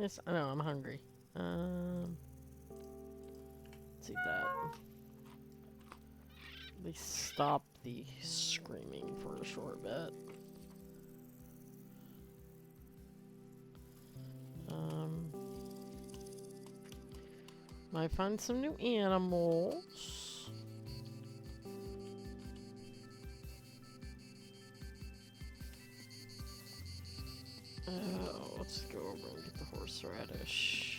Yes, I know, I'm hungry. Let's eat that. At least stop the screaming for a short bit. Might find some new animals. Let's go over and get the horseradish.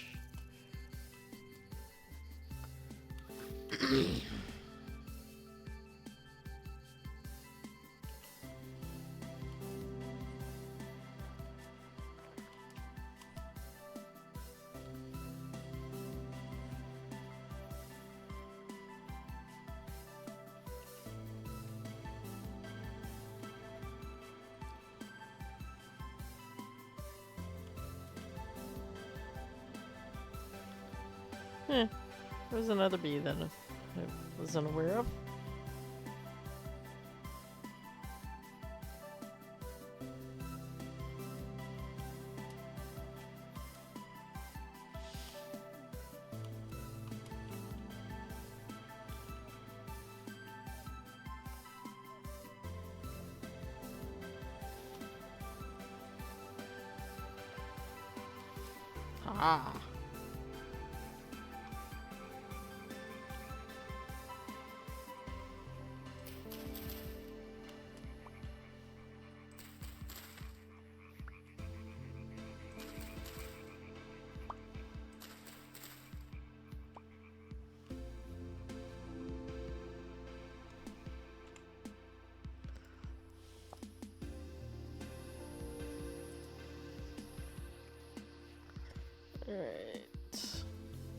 There's another bee that I was unaware of. Ah. Alright.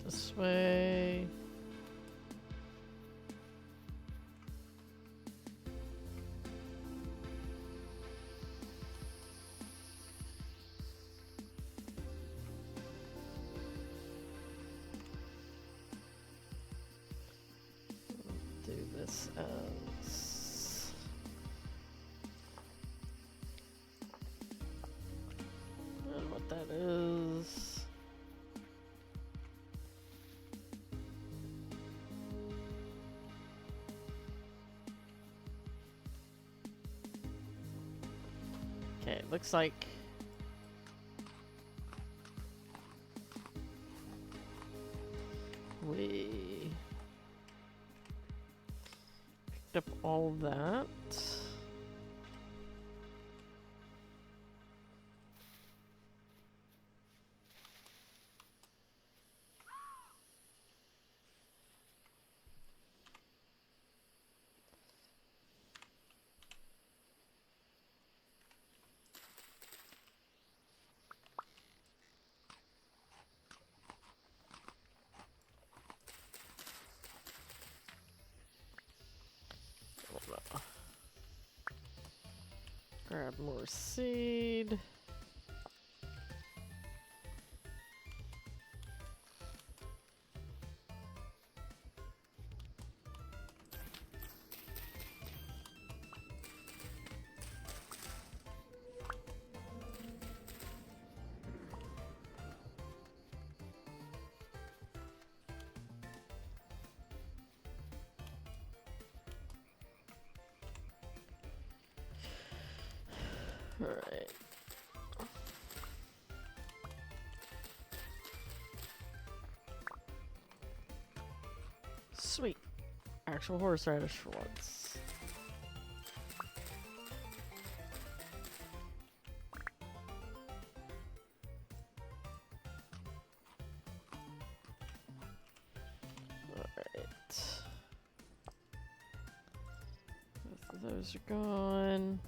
This way. Do this as... I don't know what that is. Okay, it looks like we picked up all that. Grab more seed. All right. Sweet. Actual horseradish for once. Alright. Both of those are gone.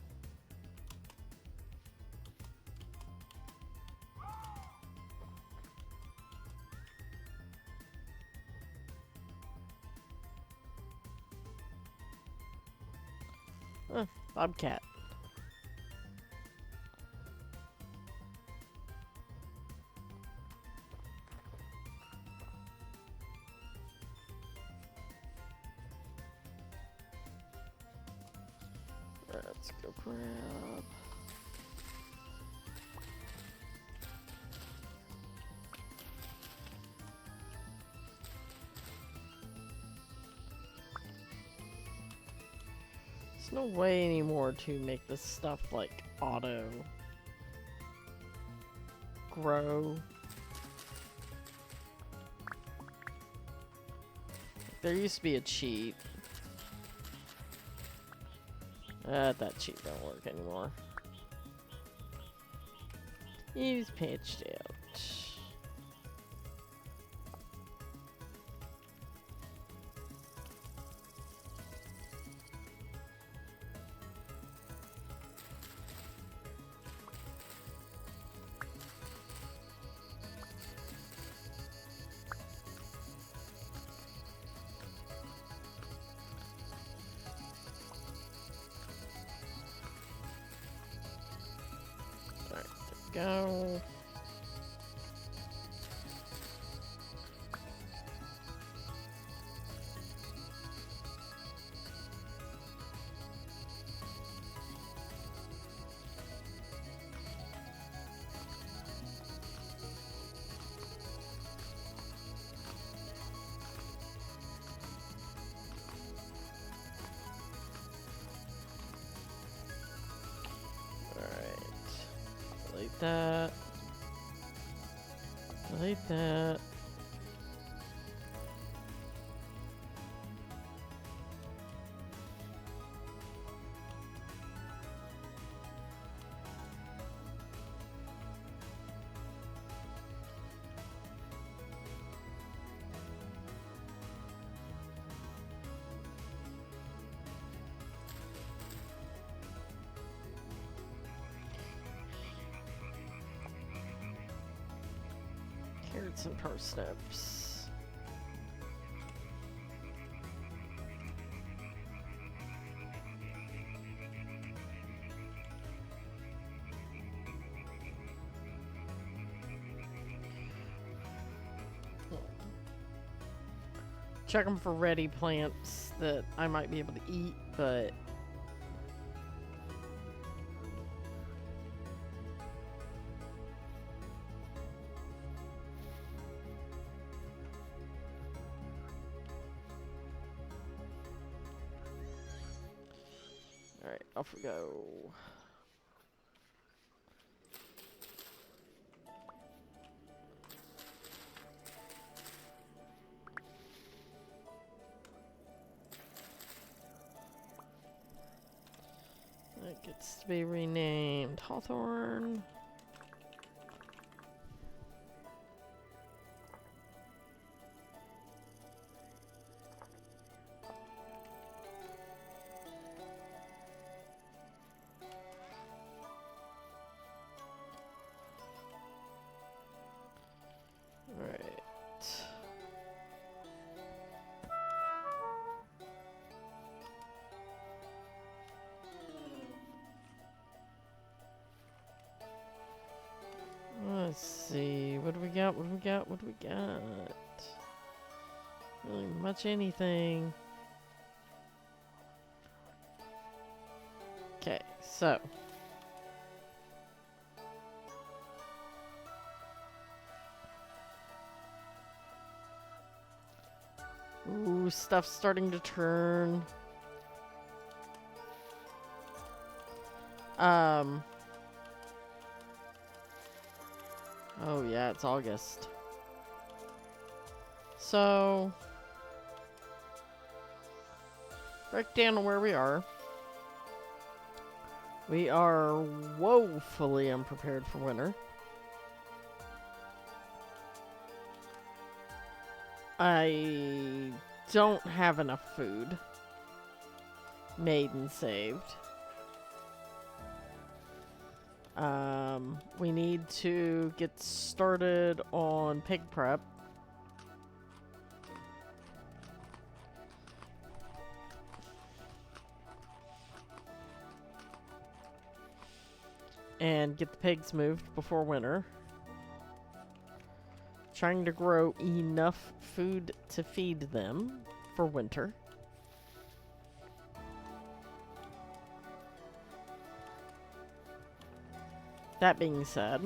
Bobcat. Let's go grab. There's no way anymore to make this stuff like auto grow. There used to be a cheat. That cheat don't work anymore. He's patched out. Go. Delete that. Delete that. Carrots and parsnips. Check them for ready plants that I might be able to eat, but alright, off we go. That gets to be renamed Hawthorne. Let's see, what do we got, what do we got, what do we got? Really much anything. Okay, so. Ooh, stuff's starting to turn. Oh yeah, it's August. So, break down to where we are. We are woefully unprepared for winter. I don't have enough food made and saved. We need to get started on pig prep. And get the pigs moved before winter. Trying to grow enough food to feed them for winter. That being said,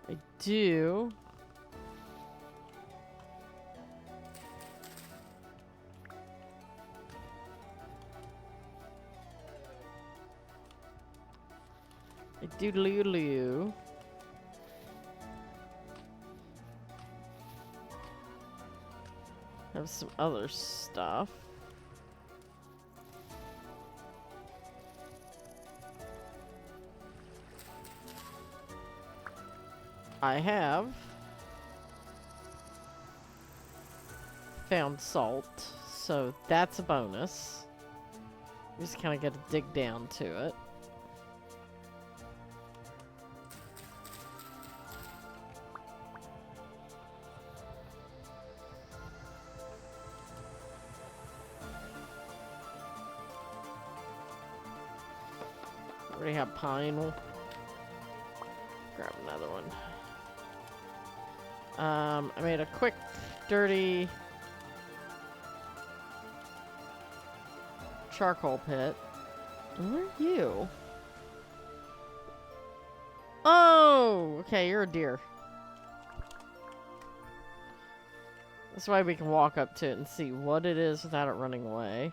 I do Doodaloo. Have some other stuff. I have found salt, so that's a bonus. We just kind of got to dig down to it. Already have pine. We'll grab another one. I made a quick, dirty charcoal pit. And where are you? Oh, okay, you're a deer. That's why we can walk up to it and see what it is without it running away.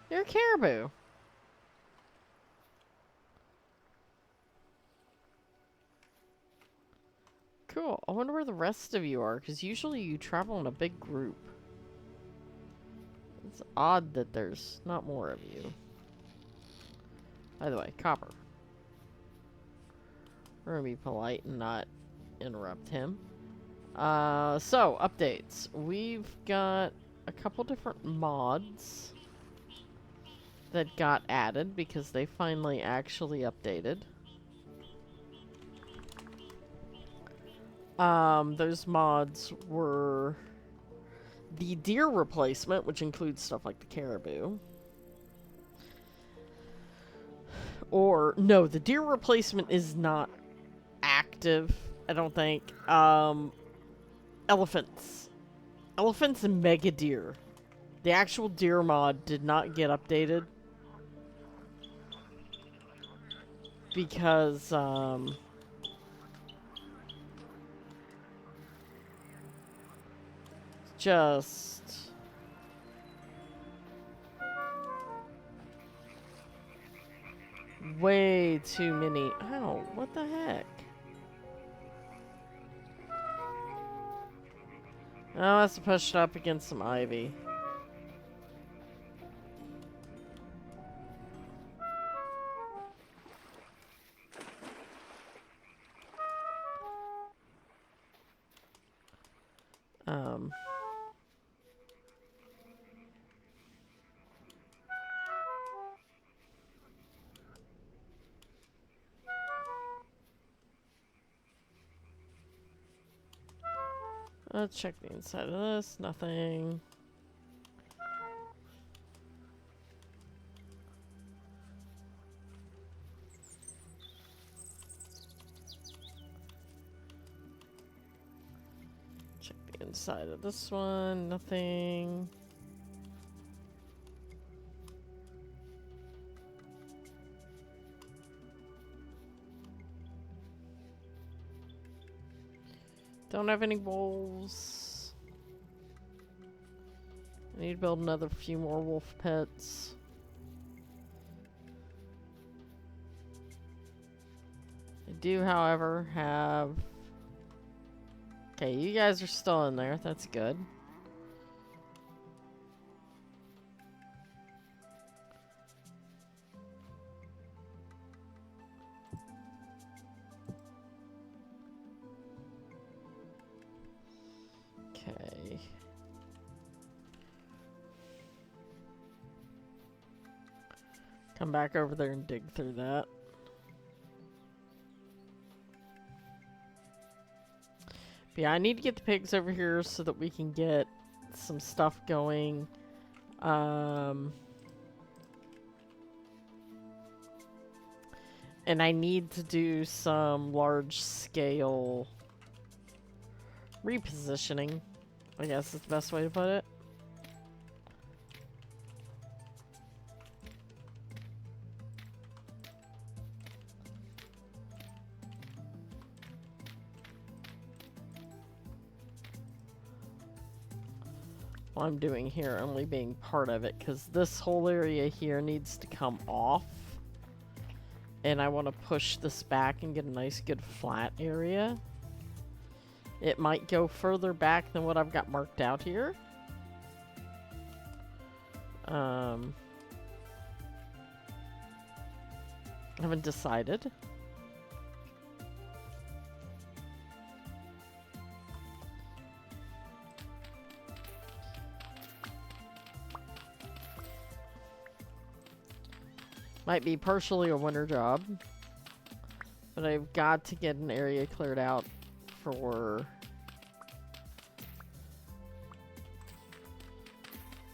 You're a caribou. Cool. I wonder where the rest of you are, because usually you travel in a big group. It's odd that there's not more of you. By the way, copper. We're gonna be polite and not interrupt him. So, updates. We've got a couple different mods that got added because they finally actually updated. Those mods were the deer replacement, which includes stuff like the caribou. Or, no, the deer replacement is not active, I don't think. Elephants. Elephants and mega deer. The actual deer mod did not get updated. Because, just way too many. Ow, what the heck? Oh, I have to push it up against some ivy. Let's check the inside of this. Nothing. Check the inside of this one. Nothing. Don't have any wolves. I need to build another few more wolf pits. I do, however, have... Okay, you guys are still in there. That's good. Okay. Come back over there and dig through that. But yeah, I need to get the pigs over here so that we can get some stuff going. And I need to do some large-scale repositioning, I guess is the best way to put it. What I'm doing here only being part of it, because this whole area here needs to come off. and I want to push this back and get a nice good flat area. It might go further back than what I've got marked out here. Haven't decided. Might be partially a winter job, but I've got to get an area cleared out for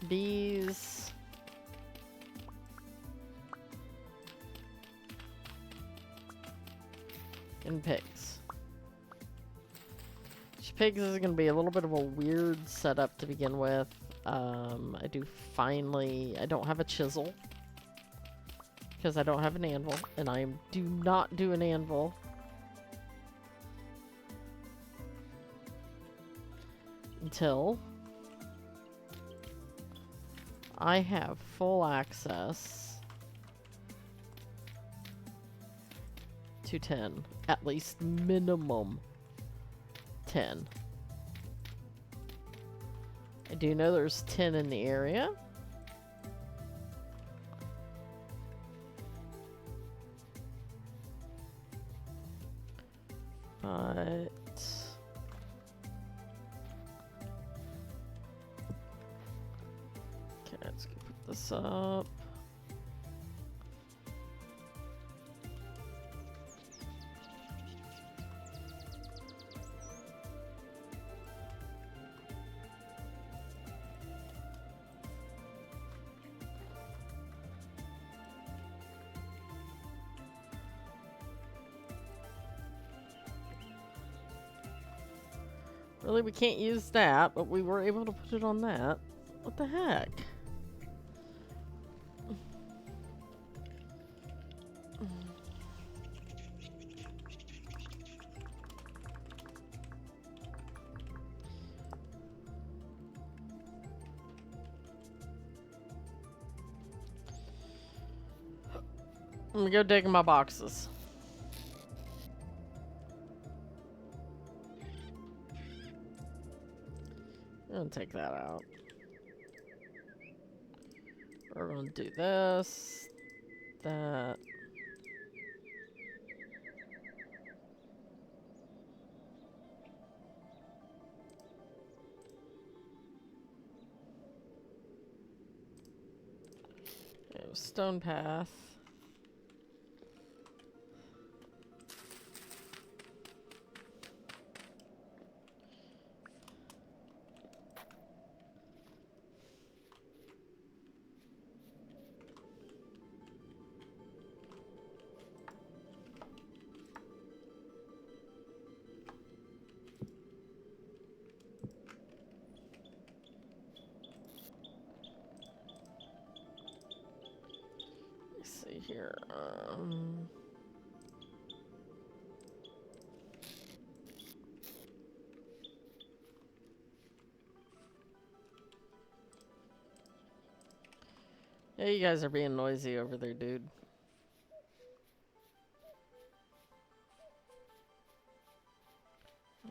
bees. And pigs. Pigs is going to be a little bit of a weird setup to begin with. I don't have a chisel. Because I don't have an anvil. And I do not do an anvil. Until I have full access to 10. At least minimum 10. I do know there's 10 in the area. But okay, let's go put this up. Really, we can't use that, but we were able to put it on that. What the heck? I'm gonna go dig in my boxes. I'm gonna take that out. We're gonna do this, that. Okay, stone path. Here, yeah, you guys are being noisy over there, dude.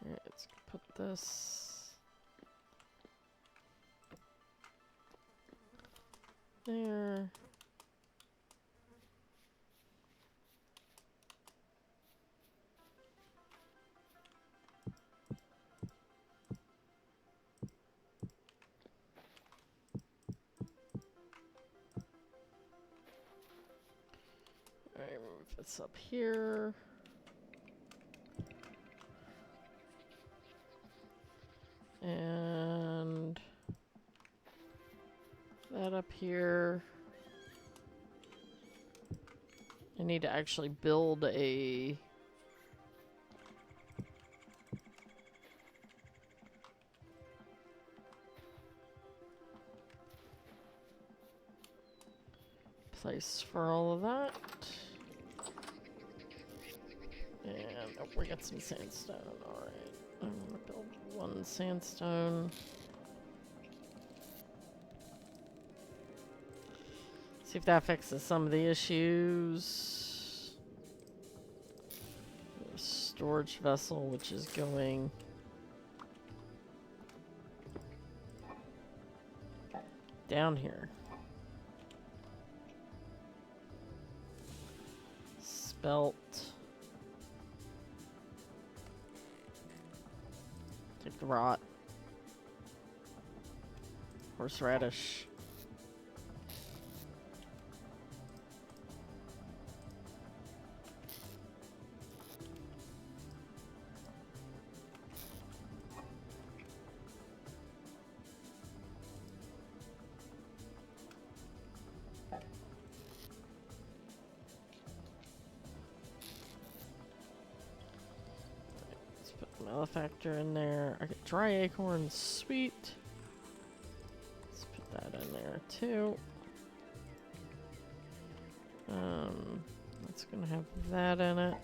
Alright, let's put this there. Alright, move this up here. And that up here. I need to actually build a place for all of that. And oh, we got some sandstone. Alright. I'm gonna build one sandstone. See if that fixes some of the issues. storage vessel, which is going down here. Spelt. Take the rot. Horseradish. Malefactor in there. I get dry acorns, sweet. Let's put that in there too. That's gonna have that in it.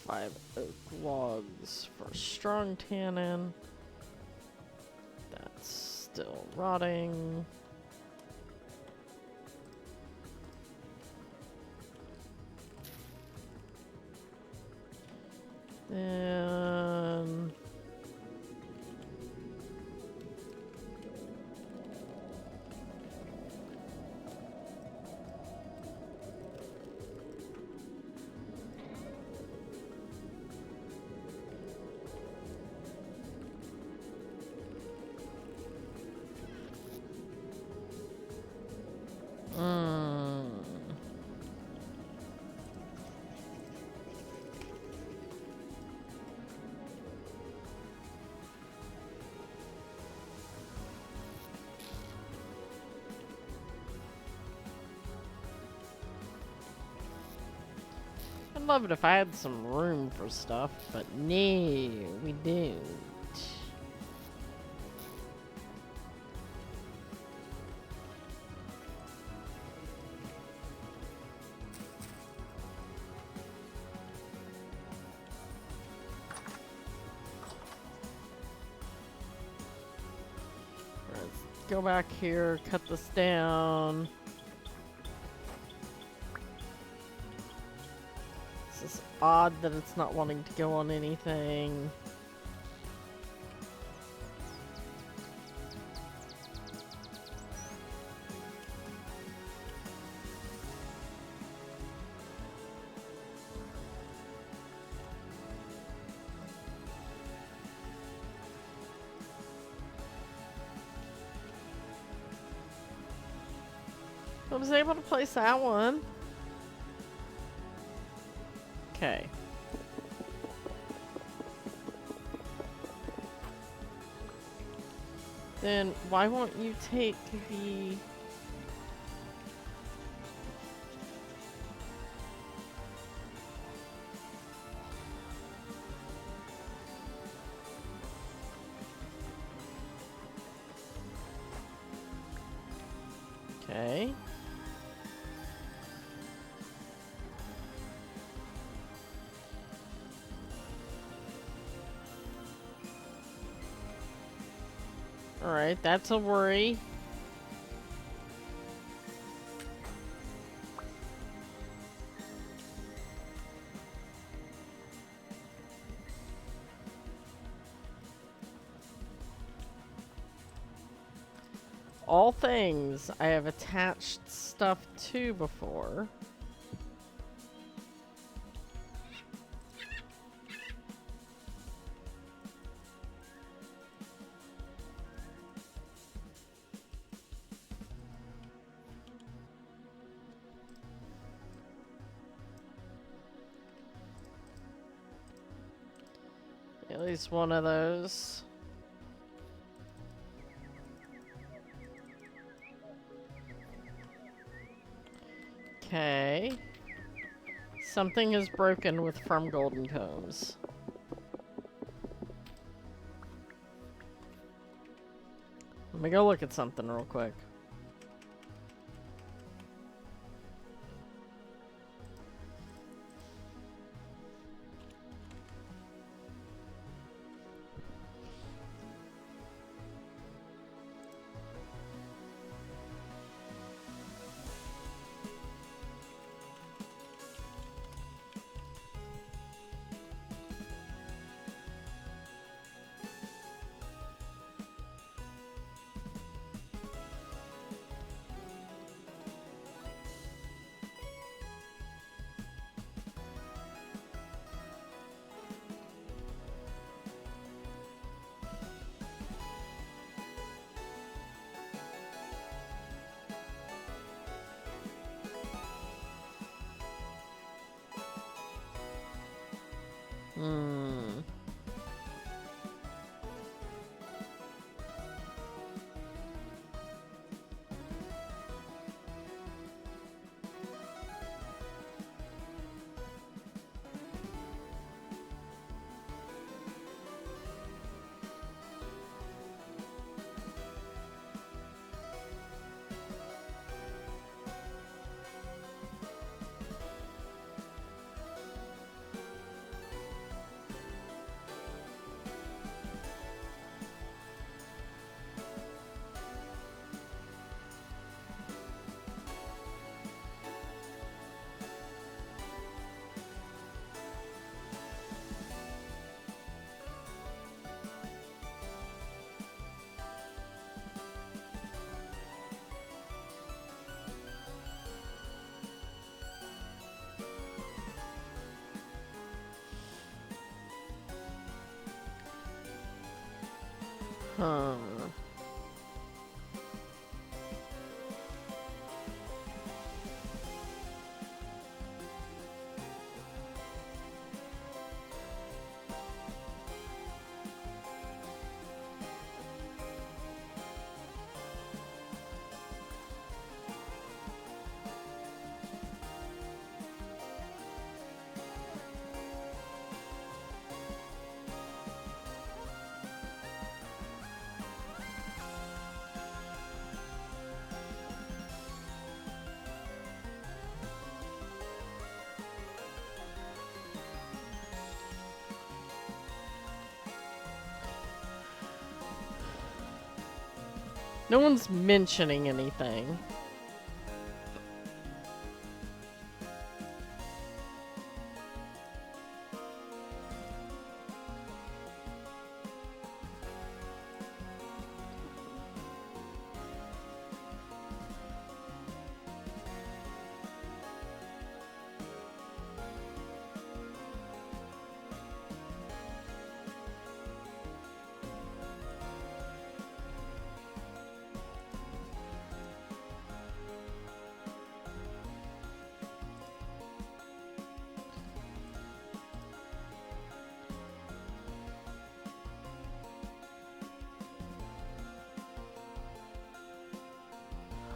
Five oak logs for strong tannin. That's still rotting. Then I'd love it if I had some room for stuff, but no, we don't. Let's go back here, cut this down. It's odd that it's not wanting to go on anything. I was able to place that one. Okay. Then why won't you take the... Okay. Alright, that's a worry. All things I have attached stuff to before. At least one of those. Okay. Something is broken with From Golden Combs. Let me go look at something real quick. Hmm. Huh. No one's mentioning anything.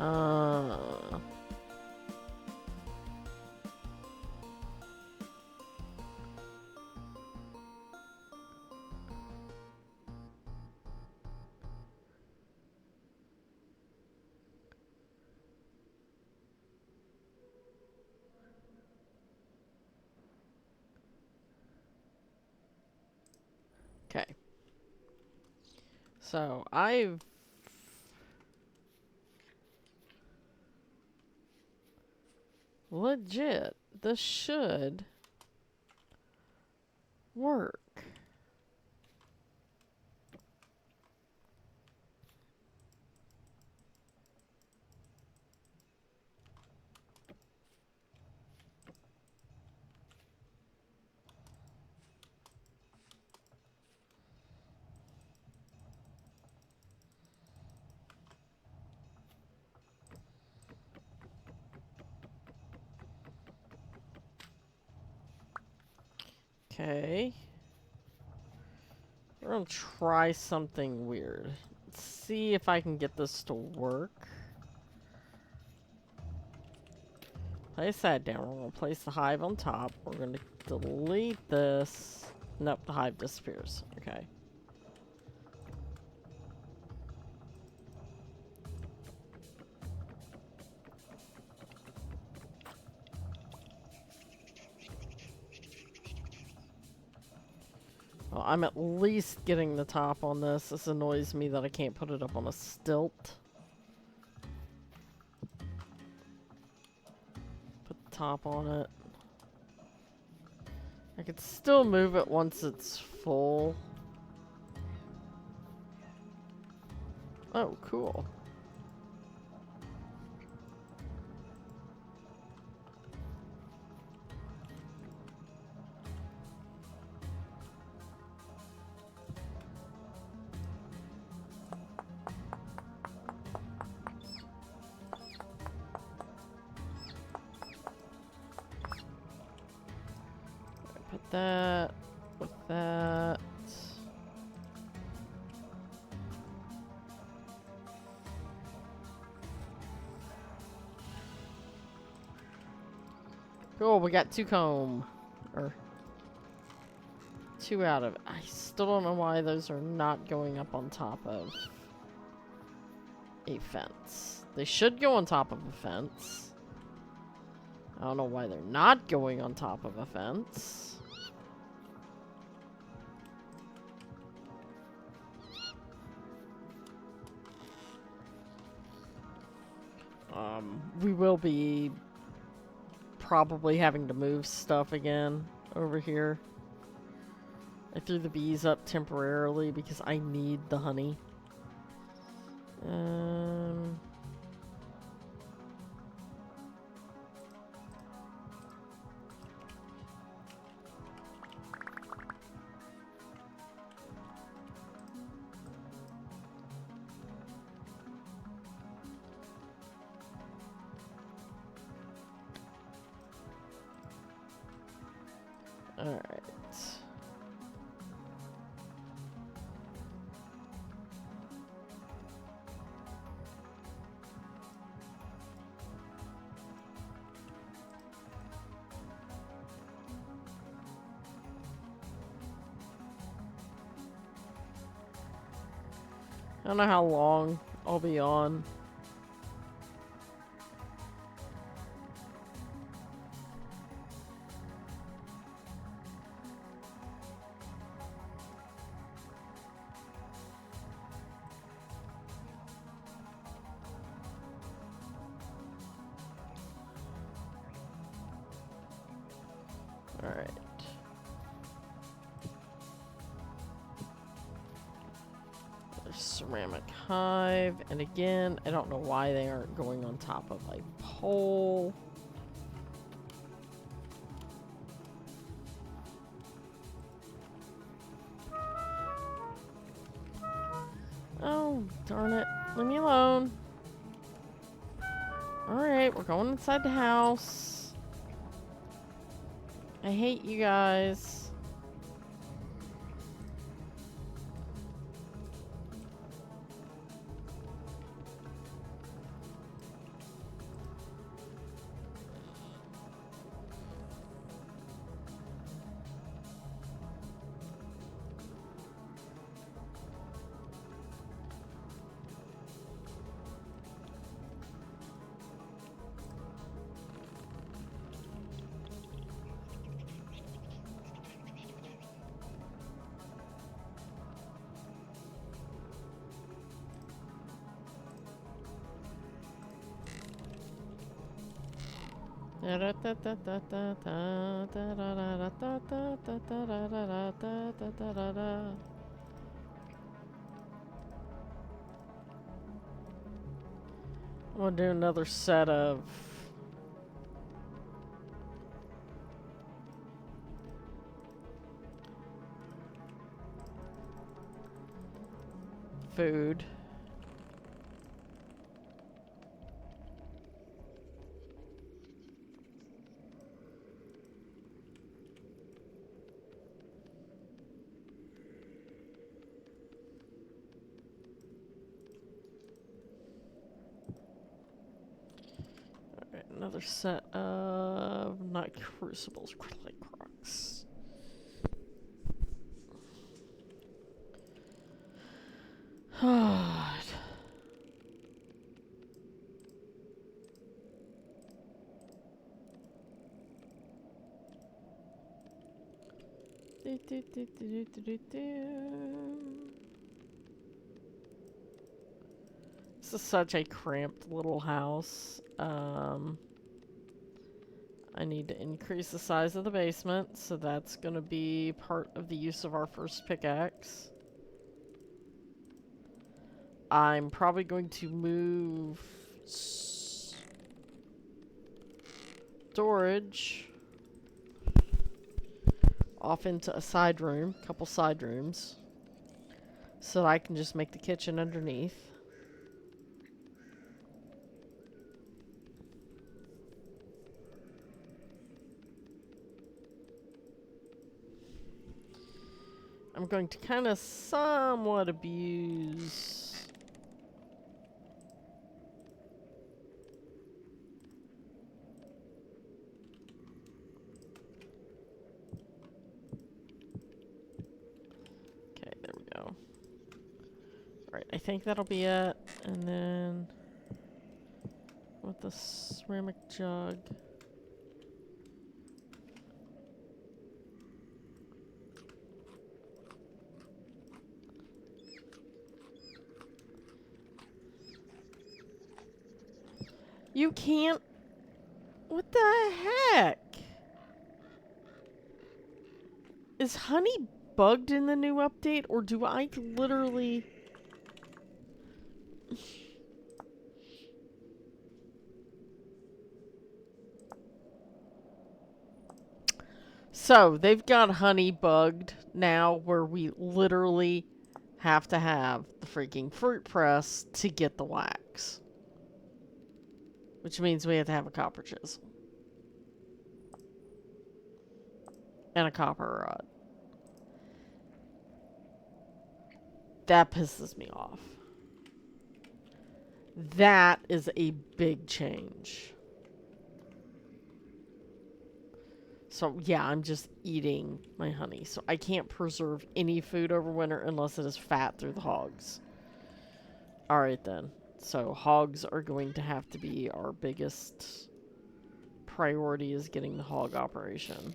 Uh, okay. So, I've... Legit, this should work. Okay. We're gonna try something weird. Let's see if I can get this to work. Place that down. We're gonna place the hive on top. We're gonna delete this. Nope, the hive disappears. Okay. Well, I'm at least getting the top on this. This annoys me that I can't put it up on a stilt. Put the top on it. I could still move it once it's full. Oh, cool. Put that that. Cool, we got 2 comb. Or 2 out of it. I still don't know why those are not going up on top of a fence. They should go on top of a fence. I don't know why they're not going on top of a fence. We will be probably having to move stuff again over here. I threw the bees up temporarily because I need the honey. Alright. I don't know how long I'll be on. Alright. Ceramic hive, and again, I don't know why they aren't going on top of a pole. Oh, darn it. Leave me alone. Alright, we're going inside the house. I hate you guys. I'm gonna do another set of food. Alright, another set of not crucibles, like crocks. This is such a cramped little house. I need to increase the size of the basement, so that's gonna be part of the use of our first pickaxe. I'm probably going to move storage off into a side room, couple side rooms, so that I can just make the kitchen underneath. I'm going to kind of somewhat abuse... Okay, there we go. Alright, I think that'll be it. And then... with the ceramic jug... You can't... What the heck? Is honey bugged in the new update, or do I literally... So, they've got honey bugged now, where we literally have to have the freaking fruit press to get the wax. Which means we have to have a copper chisel. And a copper rod. That pisses me off. That is a big change. So, yeah, I'm just eating my honey. So, I can't preserve any food over winter unless it is fat through the hogs. Alright, then. So, hogs are going to have to be our biggest priority, is getting the hog operation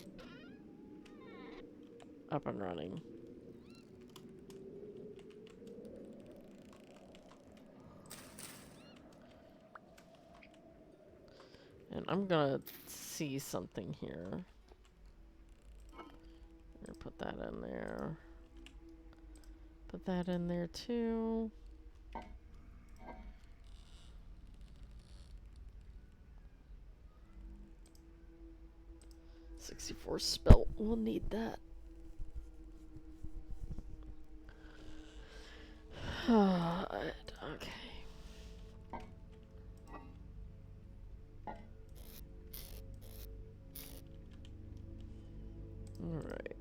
up and running. And I'm gonna see something here. Put that in there. Put that in there too. $64 spelt. We'll need that. Okay. Alright.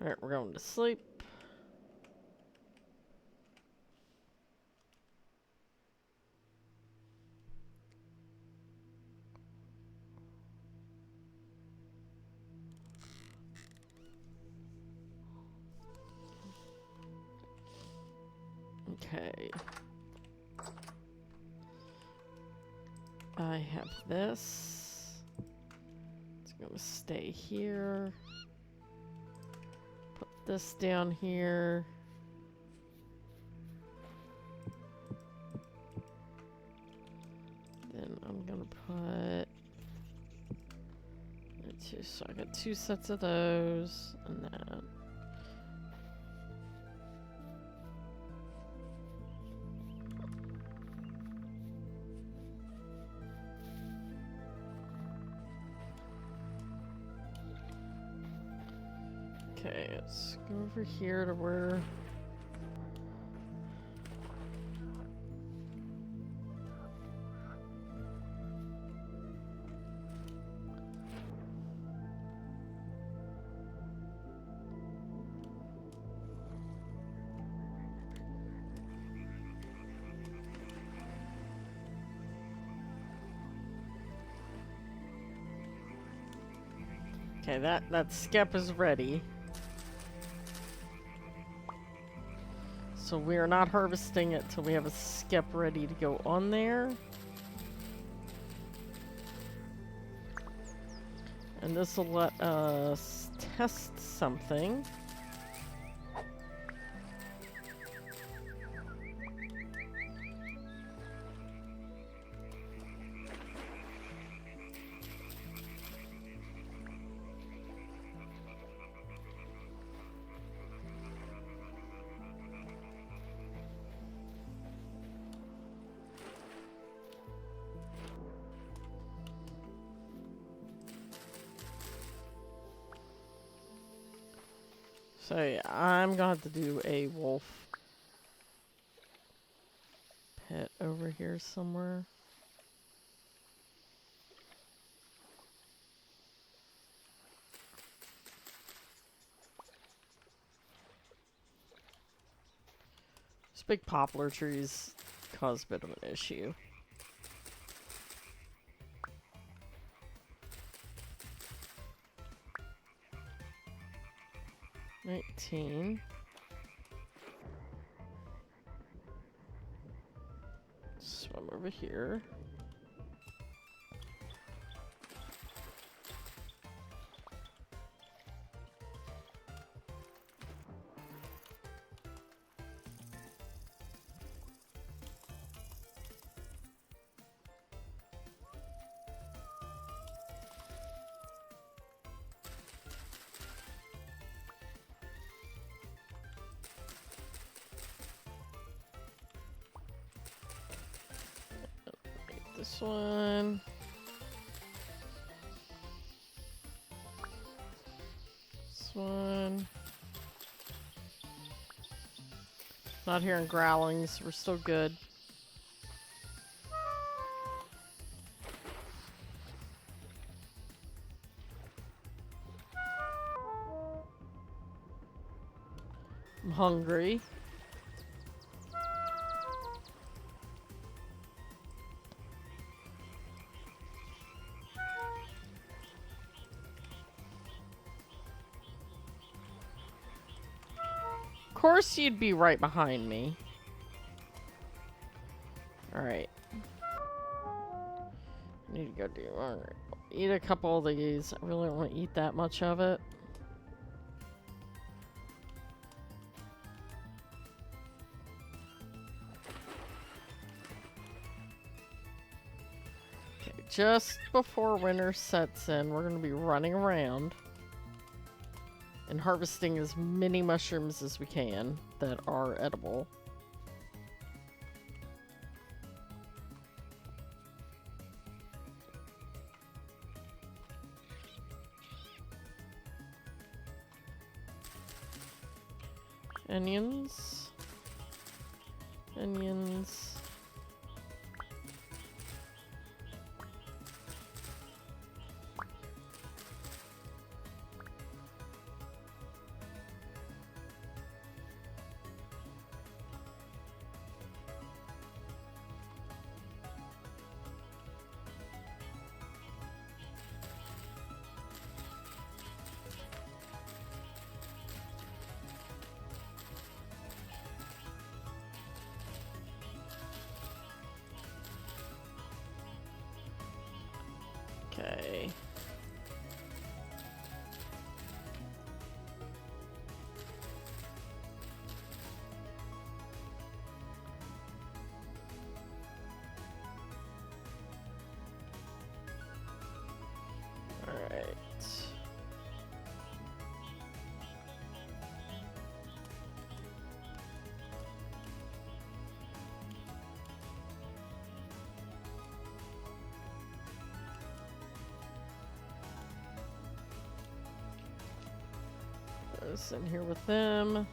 Alright, we're going to sleep. Okay. I have this. It's gonna stay here. Put this down here. Then I'm gonna put two, so I got 2 sets of those and that. Okay, let's go over here to where... Okay, that skep is ready. So we are not harvesting it till we have a skep ready to go on there. And this will let us test something. So yeah, I'm gonna have to do a wolf pit over here somewhere. These big poplar trees cause a bit of an issue. $19. Swim over here. This one. This one. Not hearing growlings. We're still good. I'm hungry. Of course you'd be right behind me. Alright. Need to go do... Alright. Eat a couple of these. I really don't want to eat that much of it. Okay, just before winter sets in, we're going to be running around and harvesting as many mushrooms as we can that are edible. Onions. Onions. Okay. All right. Those in here with them.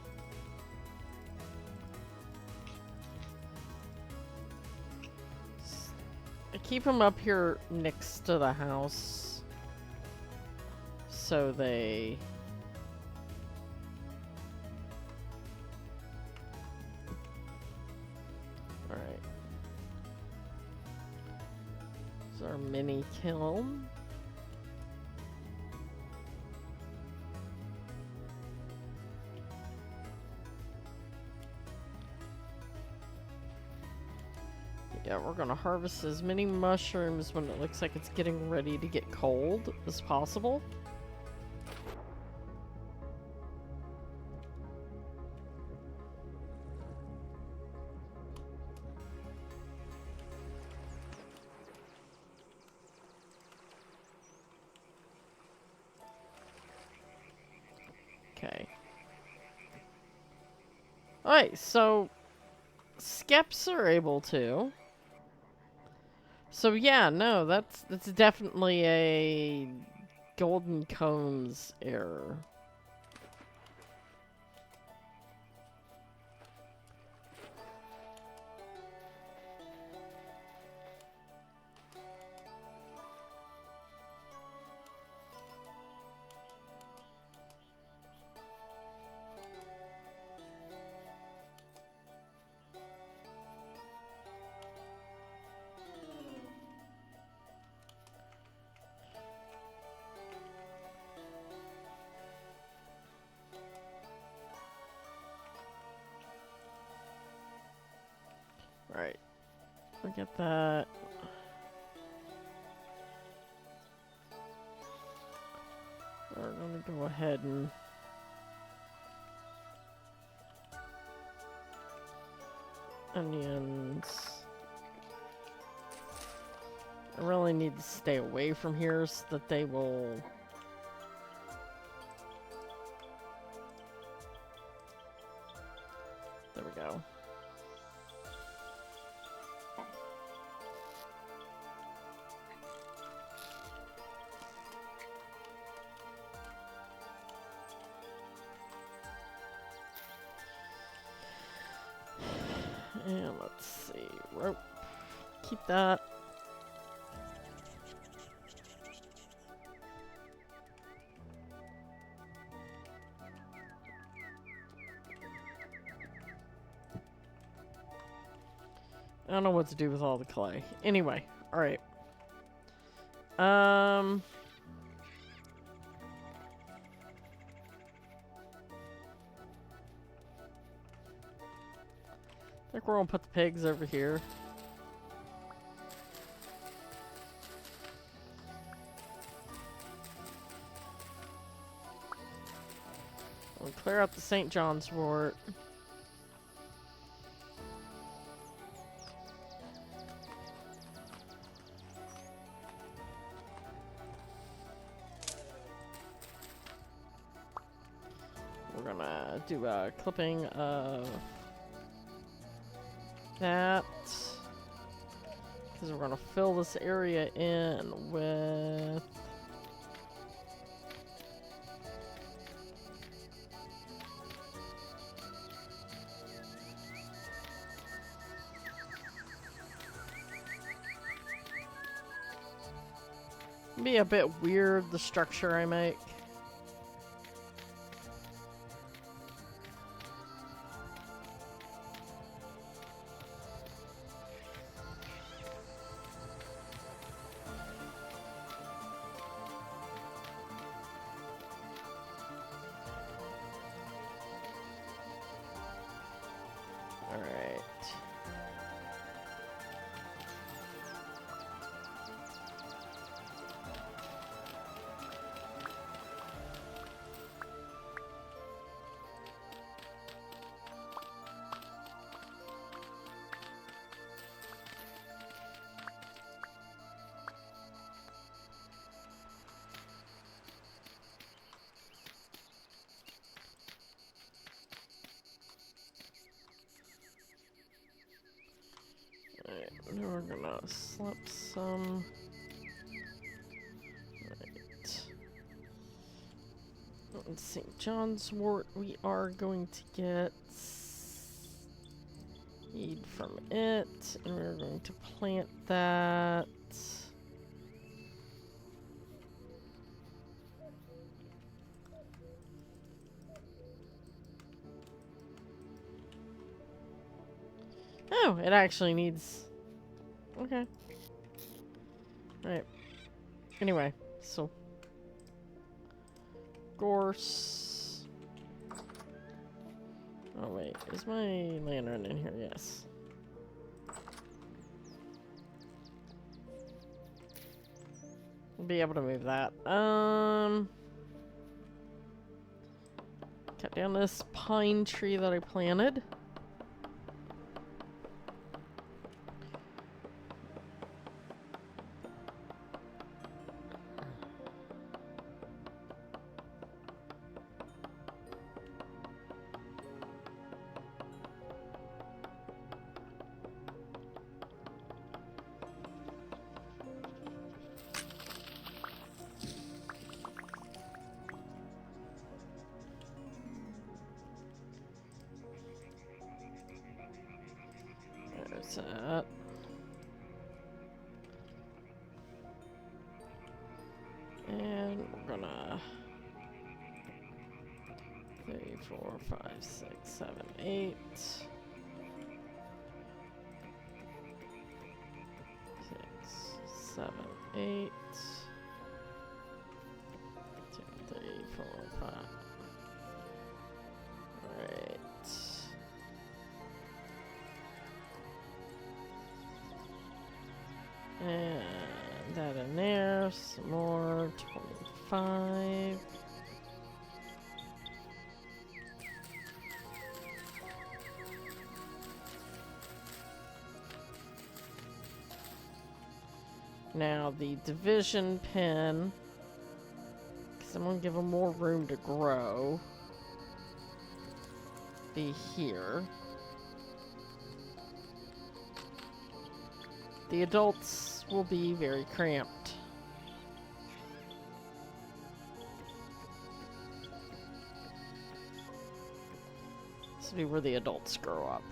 I keep them up here next to the house so they all right. This is our mini kiln. Yeah, we're gonna harvest as many mushrooms when it looks like it's getting ready to get cold as possible. Okay. Alright, so Skeps are able to. So yeah, no, that's definitely a Golden Combs error. Forget that. We're gonna go ahead and onions. I really need to stay away from here so that they will. There we go. And let's see, rope. Keep that. I don't know what to do with all the clay. Anyway, alright. I think we're gonna put the pigs over here. We'll clear out the St. John's wort. We're gonna do a clipping of that. Because we're gonna fill this area in with be a bit weird, the structure I make. Alright. Alright, now we're gonna slap some. Right. St. John's wort we are going to get seed from it, and we're going to plant that. Oh, it actually needs. Okay. Right. Anyway, so gorse. Oh wait, is my lantern in here? Yes. We'll be able to move that. Cut down this pine tree that I planted. There's that. And we're gonna 3, 4, 5, 6, 7, 8. 6, 7, 8. 2, 3, 4, 5. Alright. some more, 25. Now the division pin, because I'm going to give them more room to grow, be here. The adults will be very cramped. This will be where the adults grow up.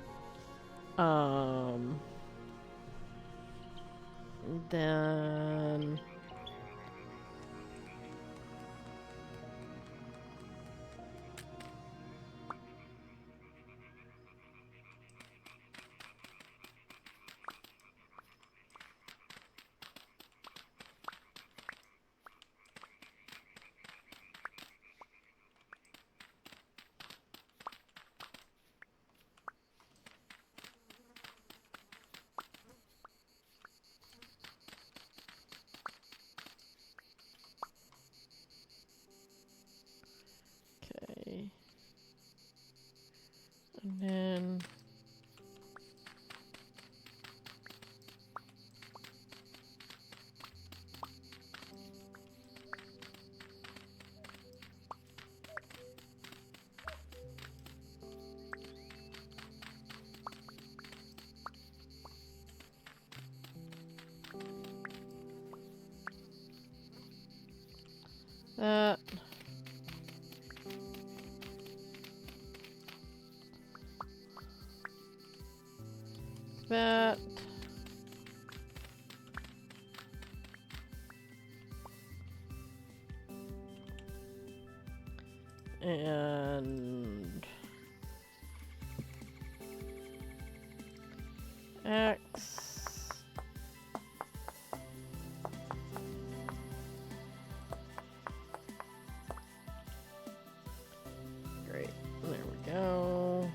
Then okay. And then that. That. And X. Great. There we go.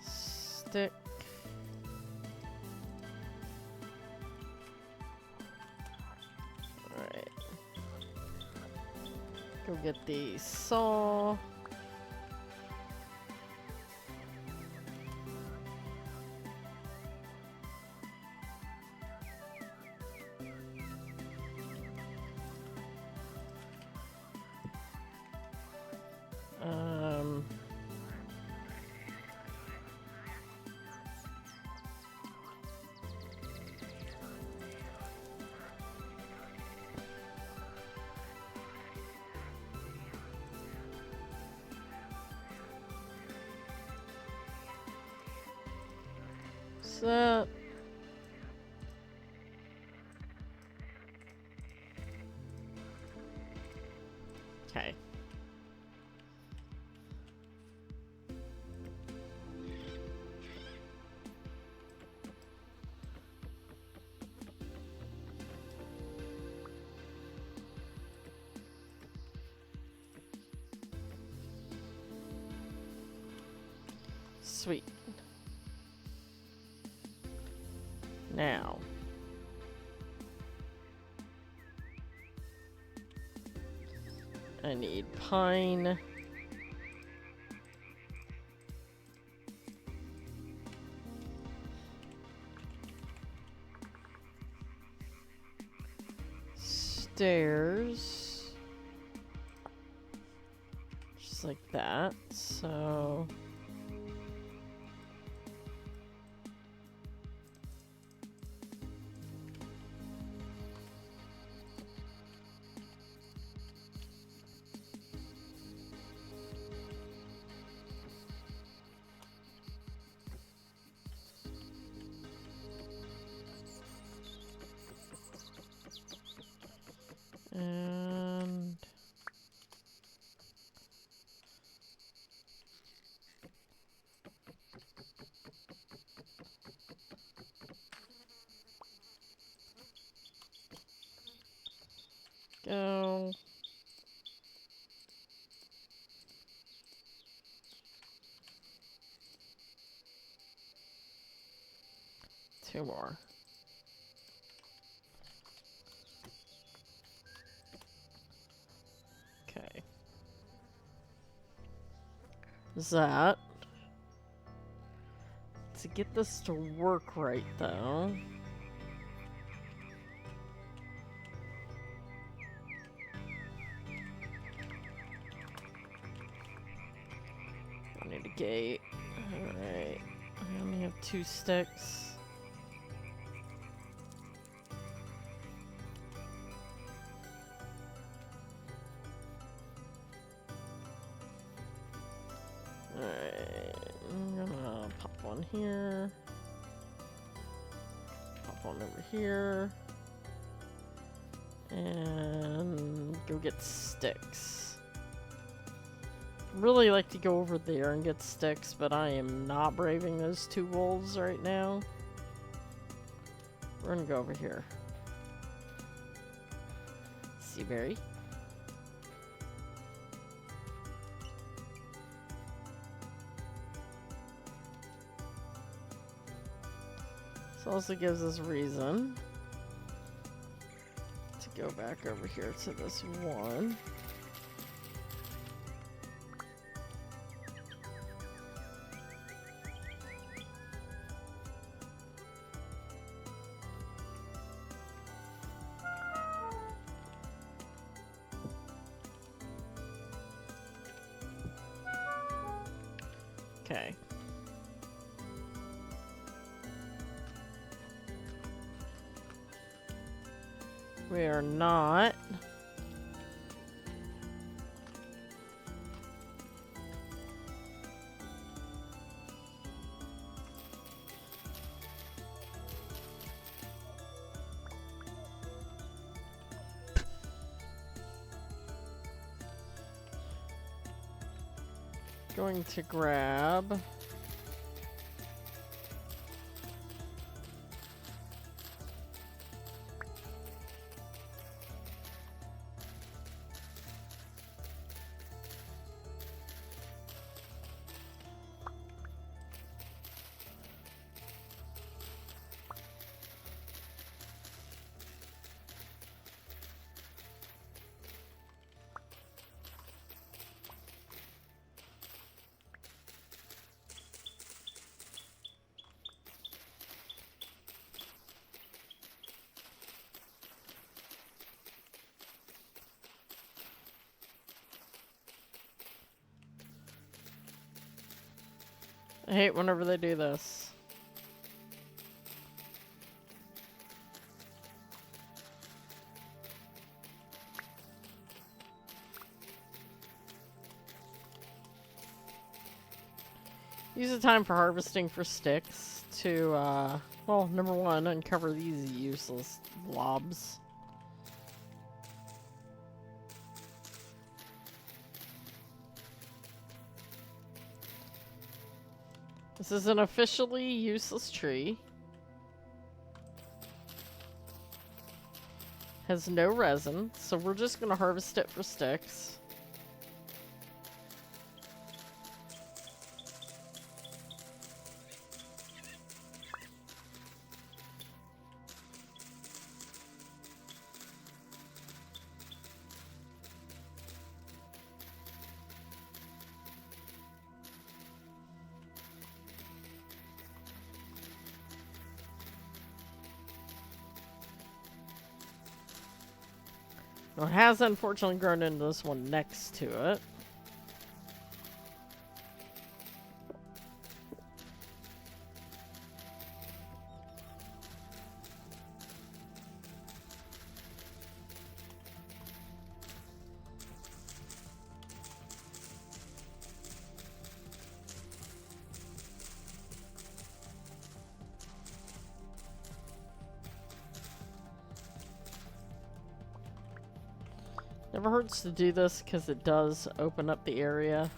Stick. Alright. Go get the saw. That. Okay. Sweet. Now, I need pine. Stairs. Just like that. So and go. Two more. is that. To get this to work right, though. I need a gate. Alright. I only have 2 sticks. Alright. I'm gonna pop one here. Pop one over here. And go get sticks. Really like to go over there and get sticks, but I am not braving those 2 wolves right now. We're gonna go over here. Seaberry. This also gives us reason to go back over here to this one. Okay. We are not going to grab I hate whenever they do this. Use the time for harvesting for sticks to, well, number 1, uncover these useless blobs. This is an officially useless tree. Has no resin, so we're just gonna harvest it for sticks. Well, it has unfortunately grown into this one next to it. Never hurts to do this because it does open up the area.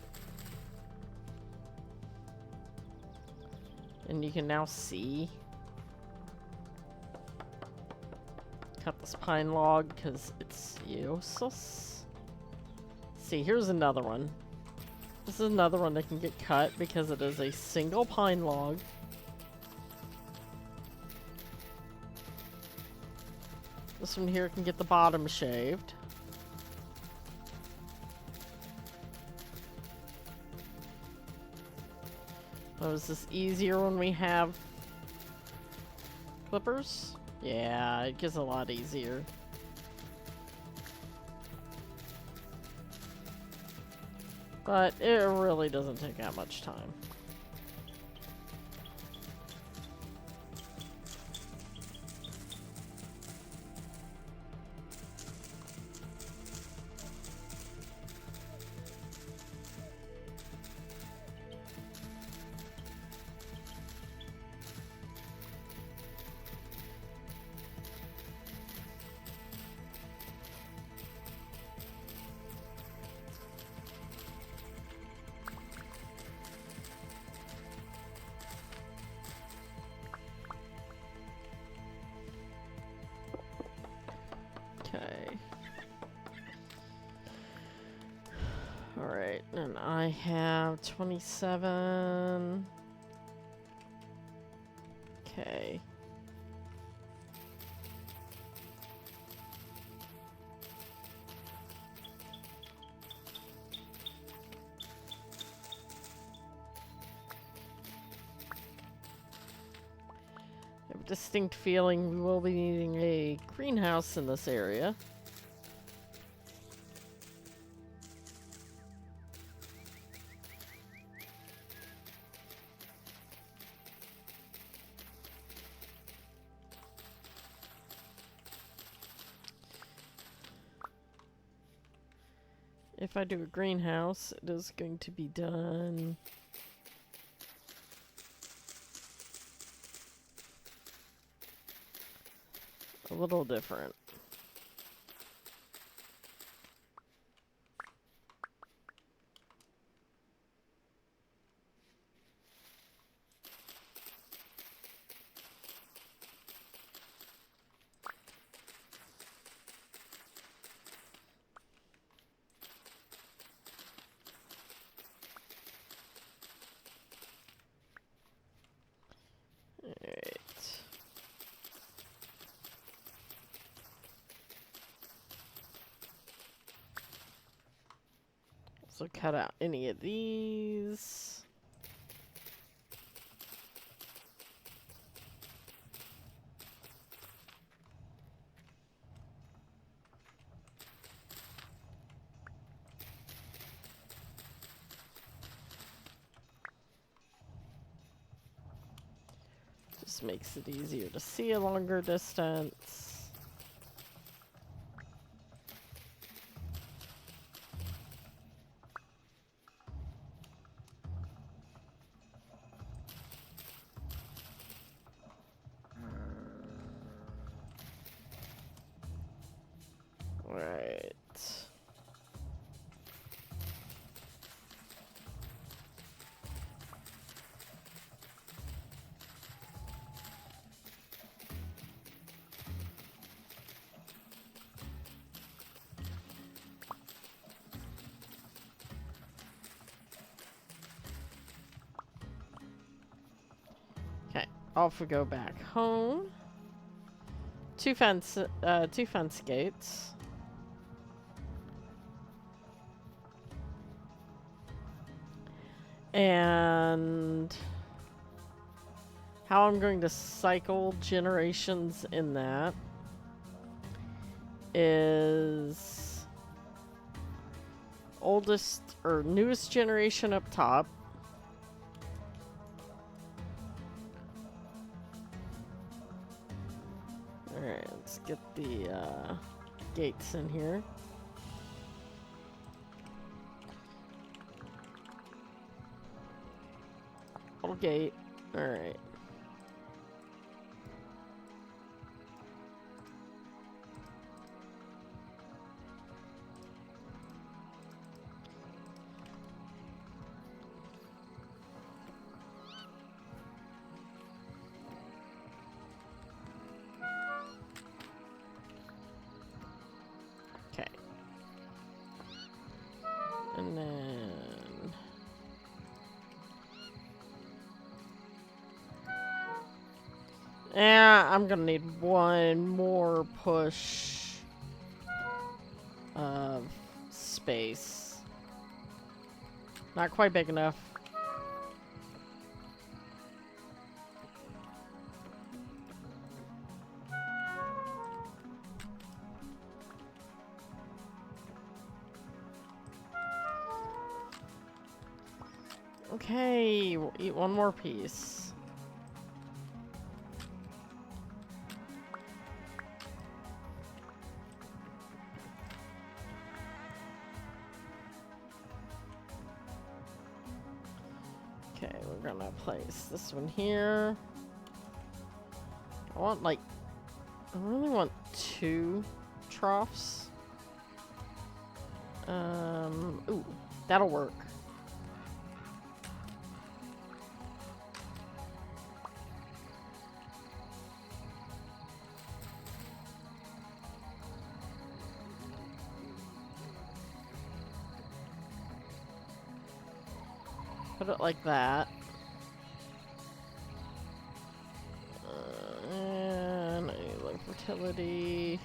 And you can now see. Cut this pine log because it's useless. See, here's another one. This is another one that can get cut because it is a single pine log. This one here can get the bottom shaved. Oh, is this easier when we have clippers? Yeah, it gets a lot easier. But it really doesn't take that much time. Okay. Alright, and I have 27. Okay. I have a distinct feeling we will be needing a greenhouse in this area. If I do a greenhouse, it is going to be done a little different. Alright. So cut out any of these. Just makes it easier to see a longer distance. Right. Okay, off we go back home. Two fence gates. And how I'm going to cycle generations in that is oldest or newest generation up top. Alright, let's get the gates in here. Old gate. Alright. Okay. And then yeah, I'm gonna need one more push of space. Not quite big enough. Okay, we'll eat one more piece. Okay, we're gonna place this one here. I want, like, I really want 2 troughs. Ooh, that'll work. Put it like that. And I need like fertility.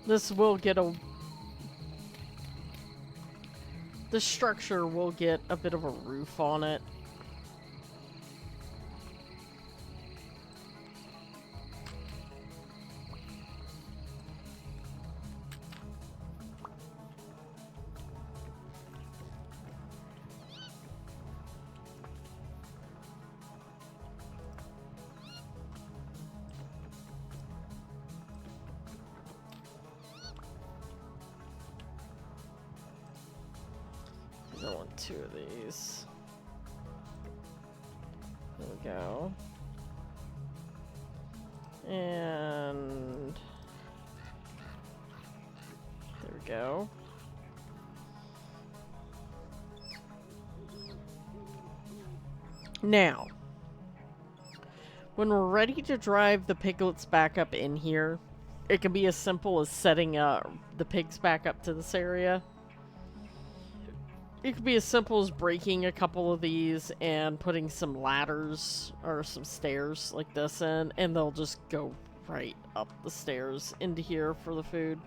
This will get a... The structure will get a bit of a roof on it. I want 2 of these. There we go. And there we go. Now, when we're ready to drive the piglets back up in here, it can be as simple as setting the pigs back up to this area. It could be as simple as breaking a couple of these and putting some ladders or some stairs like this in, and they'll just go right up the stairs into here for the food.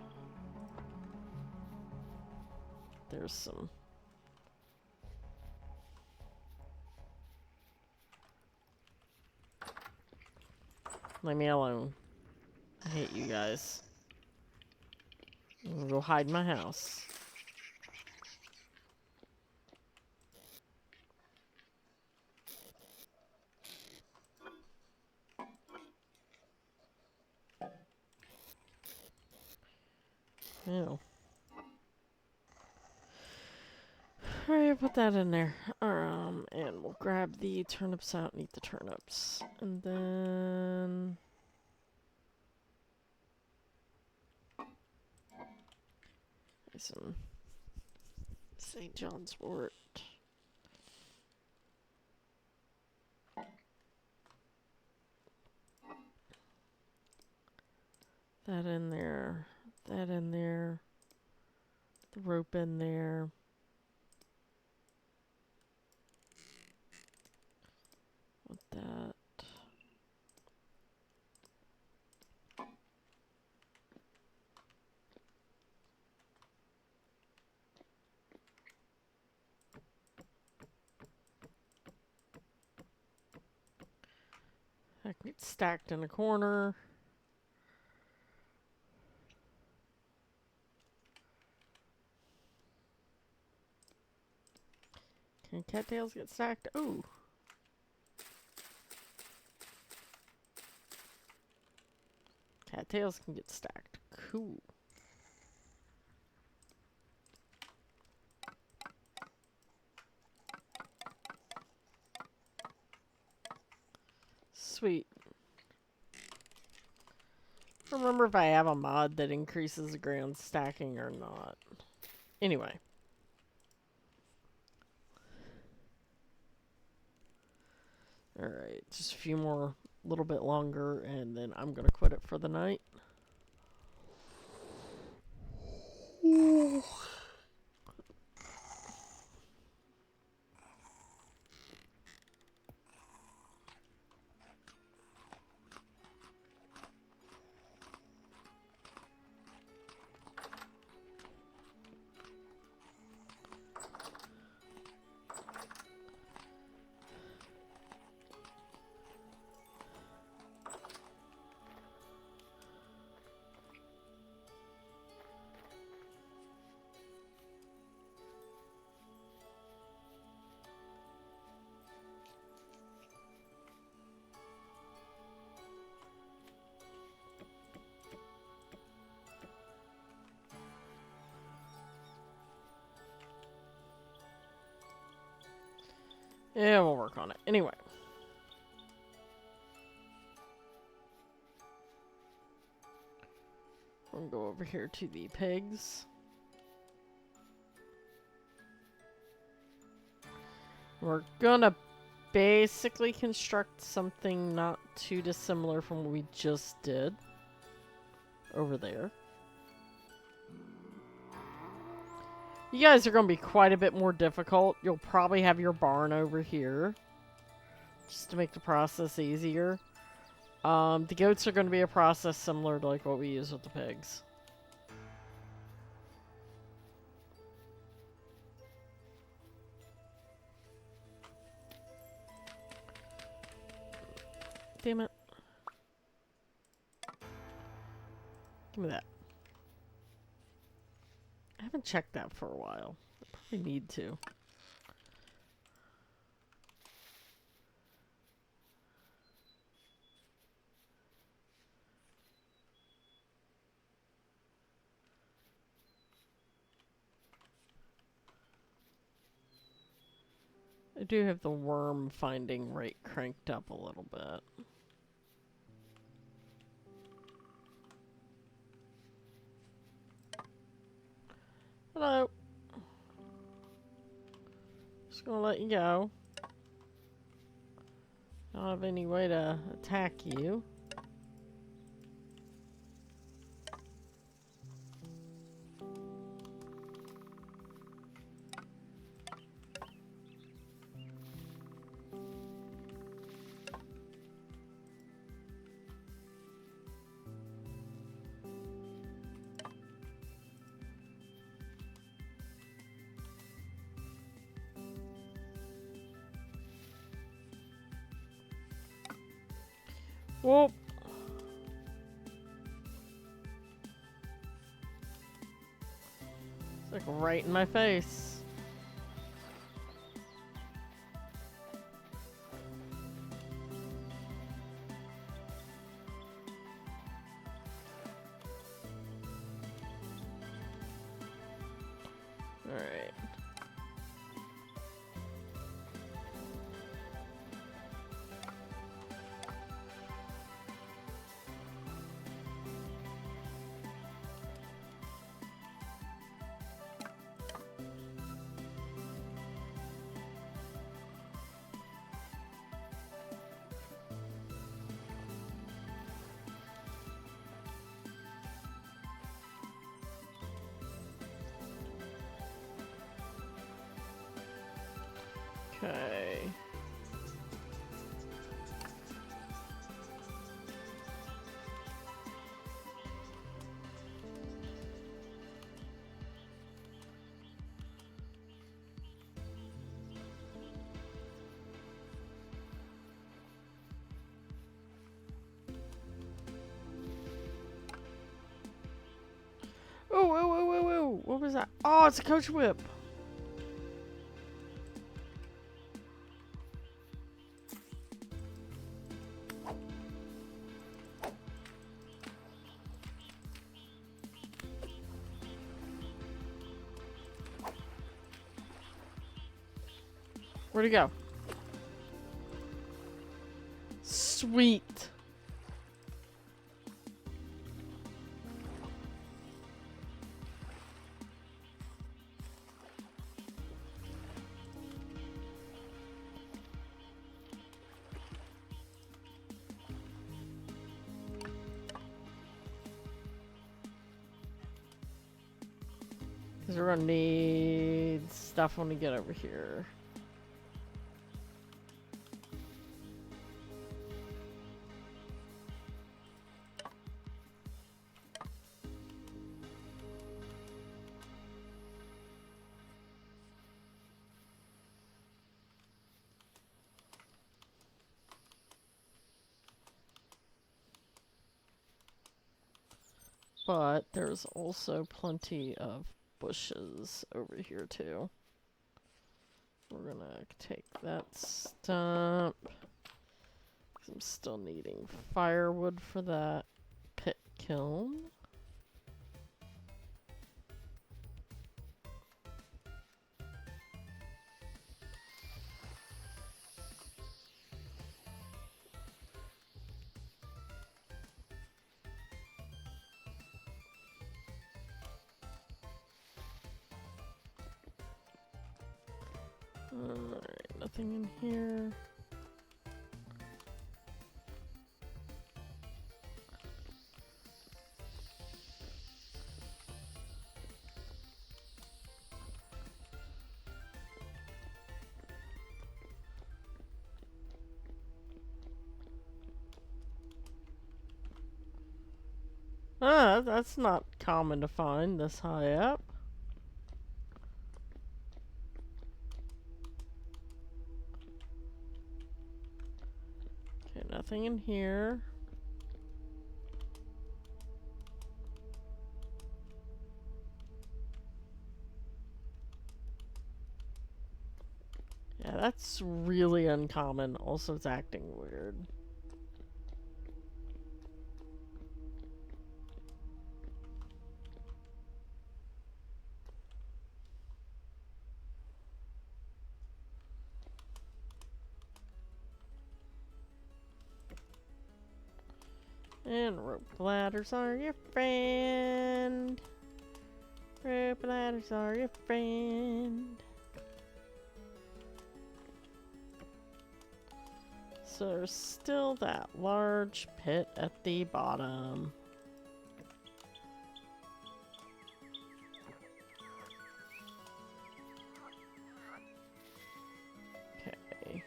There's some... Leave me alone. I hate you guys. I'm gonna go hide in my house. Ew. Alright, put that in there. And we'll grab the turnips out and eat the turnips. And then... some St. John's wort. That in there. That in there. The rope in there. With that. That can get stacked in a corner. Can cattails get stacked? Ooh. Cattails can get stacked. Cool. Sweet. I don't remember if I have a mod that increases the ground stacking or not. Anyway. Alright, just a few more, little bit longer, and then I'm gonna quit it for the night. Yeah, we'll work on it. Anyway. We'll go over here to the pigs. We're gonna basically construct something not too dissimilar from what we just did over there. You guys are going to be quite a bit more difficult. You'll probably have your barn over here just to make the process easier. The goats are going to be a process similar to like what we use with the pigs. Damn it. Give me that. I haven't checked that for a while. I probably need to. I do have the worm finding rate cranked up a little bit. Hello. Just gonna let you go. I don't have any way to attack you. Whoop. It's like right in my face. All right. Okay. Oh, oh, oh, oh, oh. What was that? Oh, it's a coach whip. Where'd he go? Sweet. Because we're gonna need stuff when we get over here. But there's also plenty of bushes over here too. We're gonna take that stump. 'Cause I'm still needing firewood for that pit kiln. Alright, nothing in here. Ah, that's not common to find this high up. Okay, nothing in here. Yeah, that's really uncommon. Also, it's acting weird. And rope ladders are your friend. Rope ladders are your friend. So there's still that large pit at the bottom. Okay.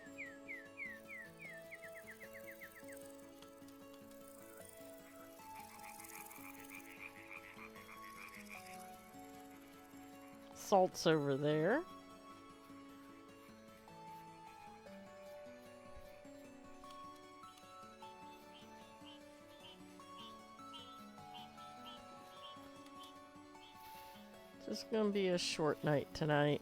Salt's over there. Just gonna be a short night tonight.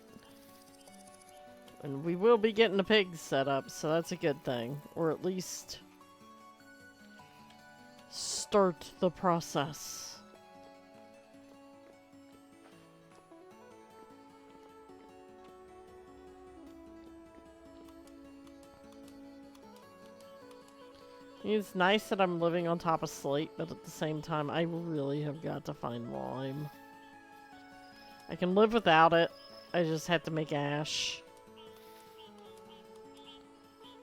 And we will be getting the pigs set up, so that's a good thing. Or at least start the process. It's nice that I'm living on top of slate, but at the same time, I really have got to find lime. I can live without it. I just have to make ash.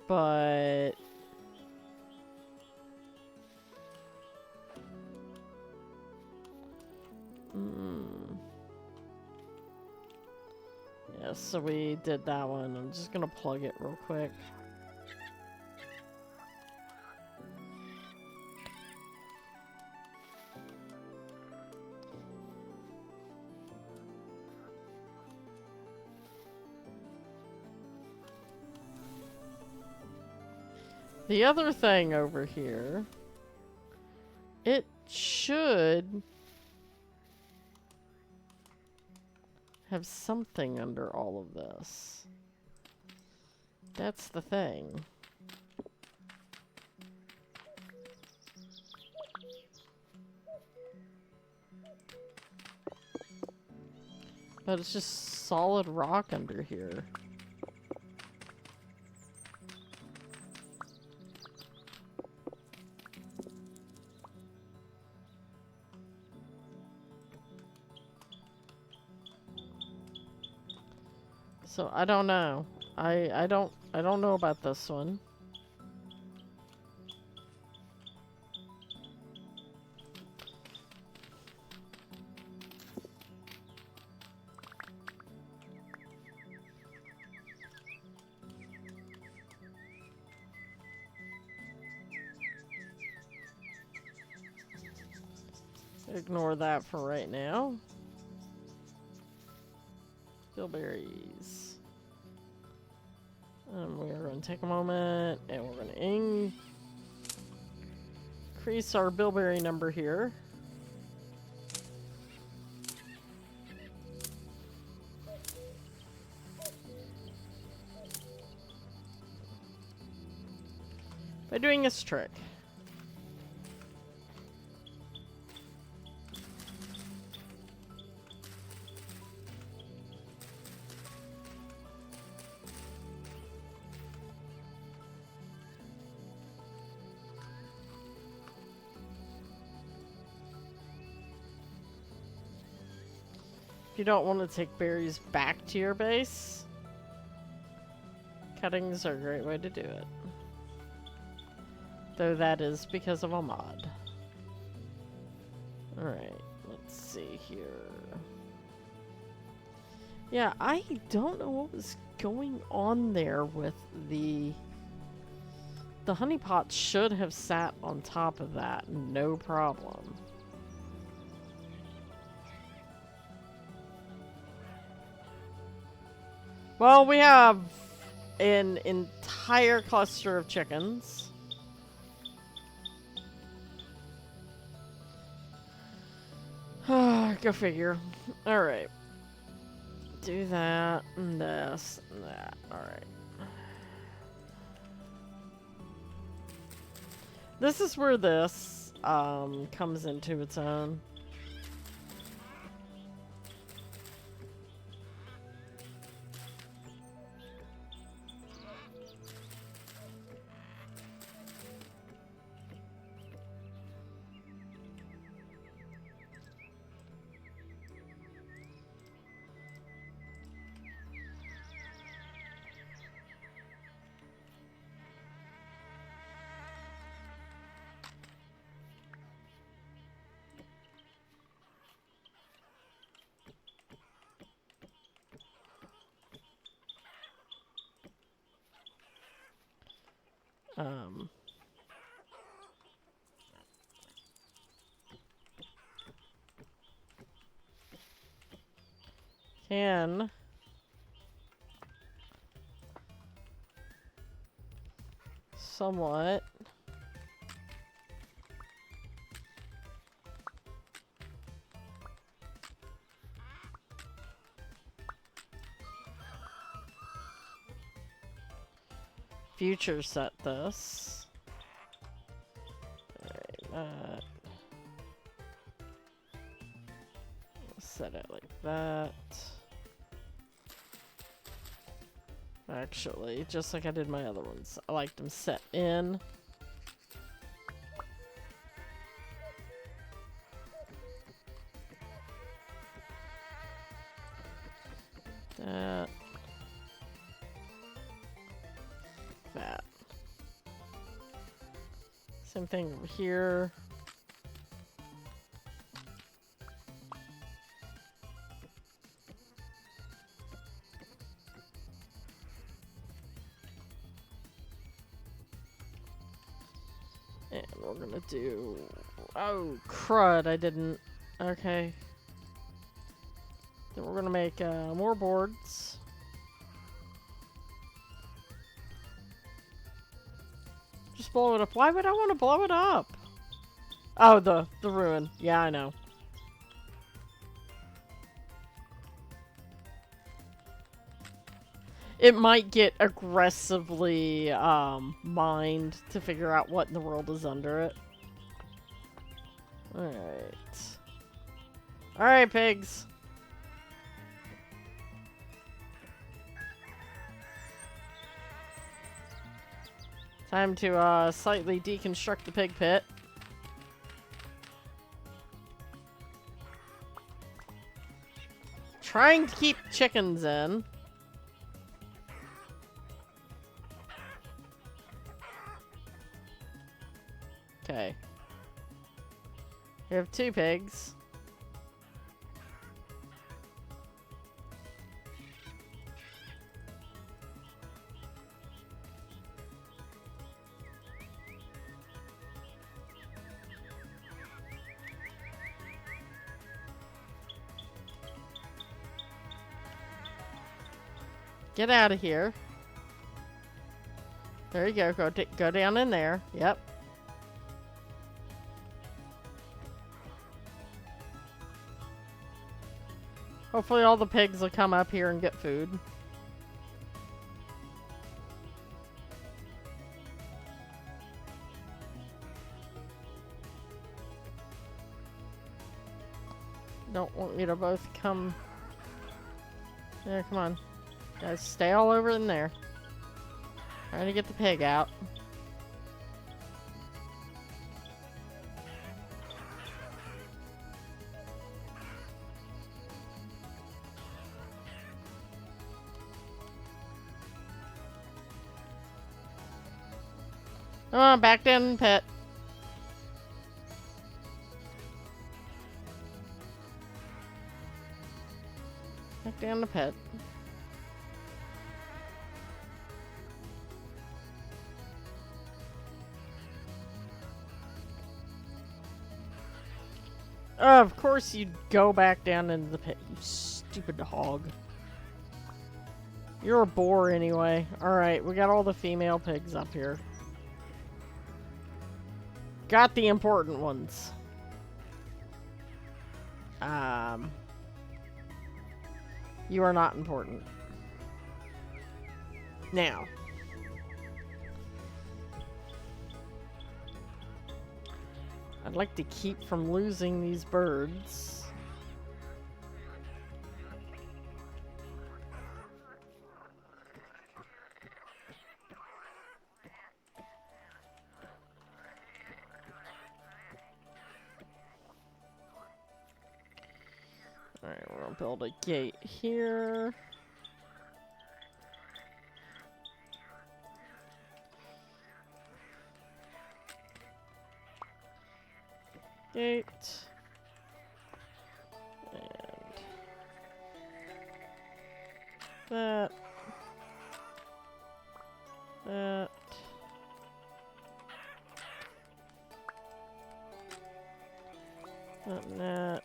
But... yeah, so we did that one. I'm just gonna plug it real quick. The other thing over here, it should have something under all of this. That's the thing. But it's just solid rock under here. So I don't know. I don't know about this one. Ignore that for right now. Bilberries. We're going to take a moment and we're going to increase our bilberry number here. By doing this trick. If you don't want to take berries back to your base, Cuttings are a great way to do it. Though that is because of a mod. Alright, let's see here. Yeah, I don't know what was going on there with the honeypot should have sat on top of that, no problem. Well, we have an entire cluster of chickens. Go figure. Alright. Do that, and this, and that. Alright. This is where this comes into its own. Can somewhat future set this. Alright, set it like that. Actually, just like I did my other ones. I like them set in. That. That. Same thing over here. And we're gonna do... Oh, crud, I didn't. Okay. Then we're gonna make more boards. Just blow it up. Why would I want to blow it up? Oh, the ruin. Yeah, I know. It might get aggressively mined to figure out what in the world is under it. Alright. Alright, pigs. Time to slightly deconstruct the pig pit. Trying to keep chickens in. Okay. We have 2 pigs. Get out of here. There you go. Go down in there. Yep. Hopefully all the pigs will come up here and get food. Don't want you to both come. There, come on. Guys, stay all over in there. Trying to get the pig out. Oh, back down the pit. Back down the pit. Of course you'd go back down into the pit, you stupid hog. You're a bore anyway. Alright, we got all the female pigs up here. Got the important ones. You are not important. Now. I'd like to keep from losing these birds. Alright, we're gonna build a gate here. Gate. And that. That. That.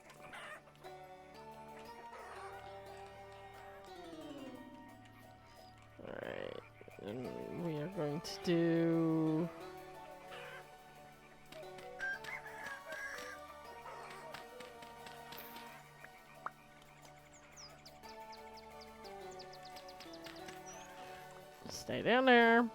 Alright, and we are going to do... Stay down there.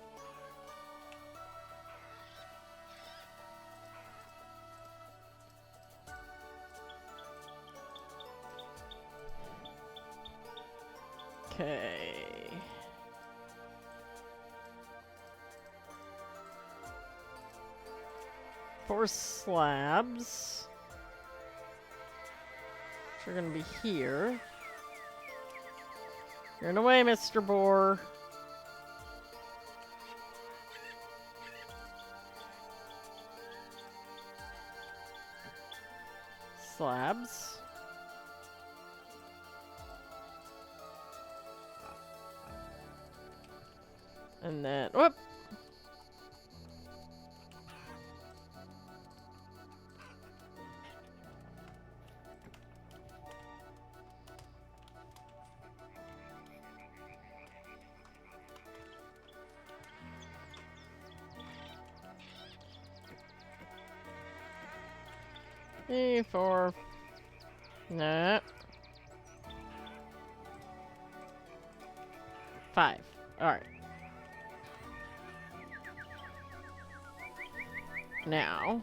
Okay. 4 slabs. Which are gonna be here. You're in the way, Mr. Boar. Slabs. And then, whoop! Three, 4. Nah. 5. Alright. Now.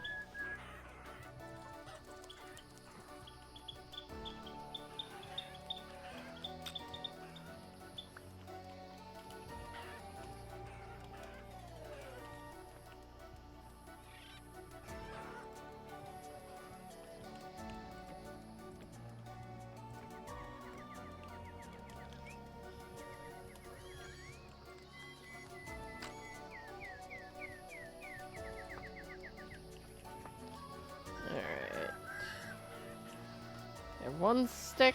Alright. And 1 stick.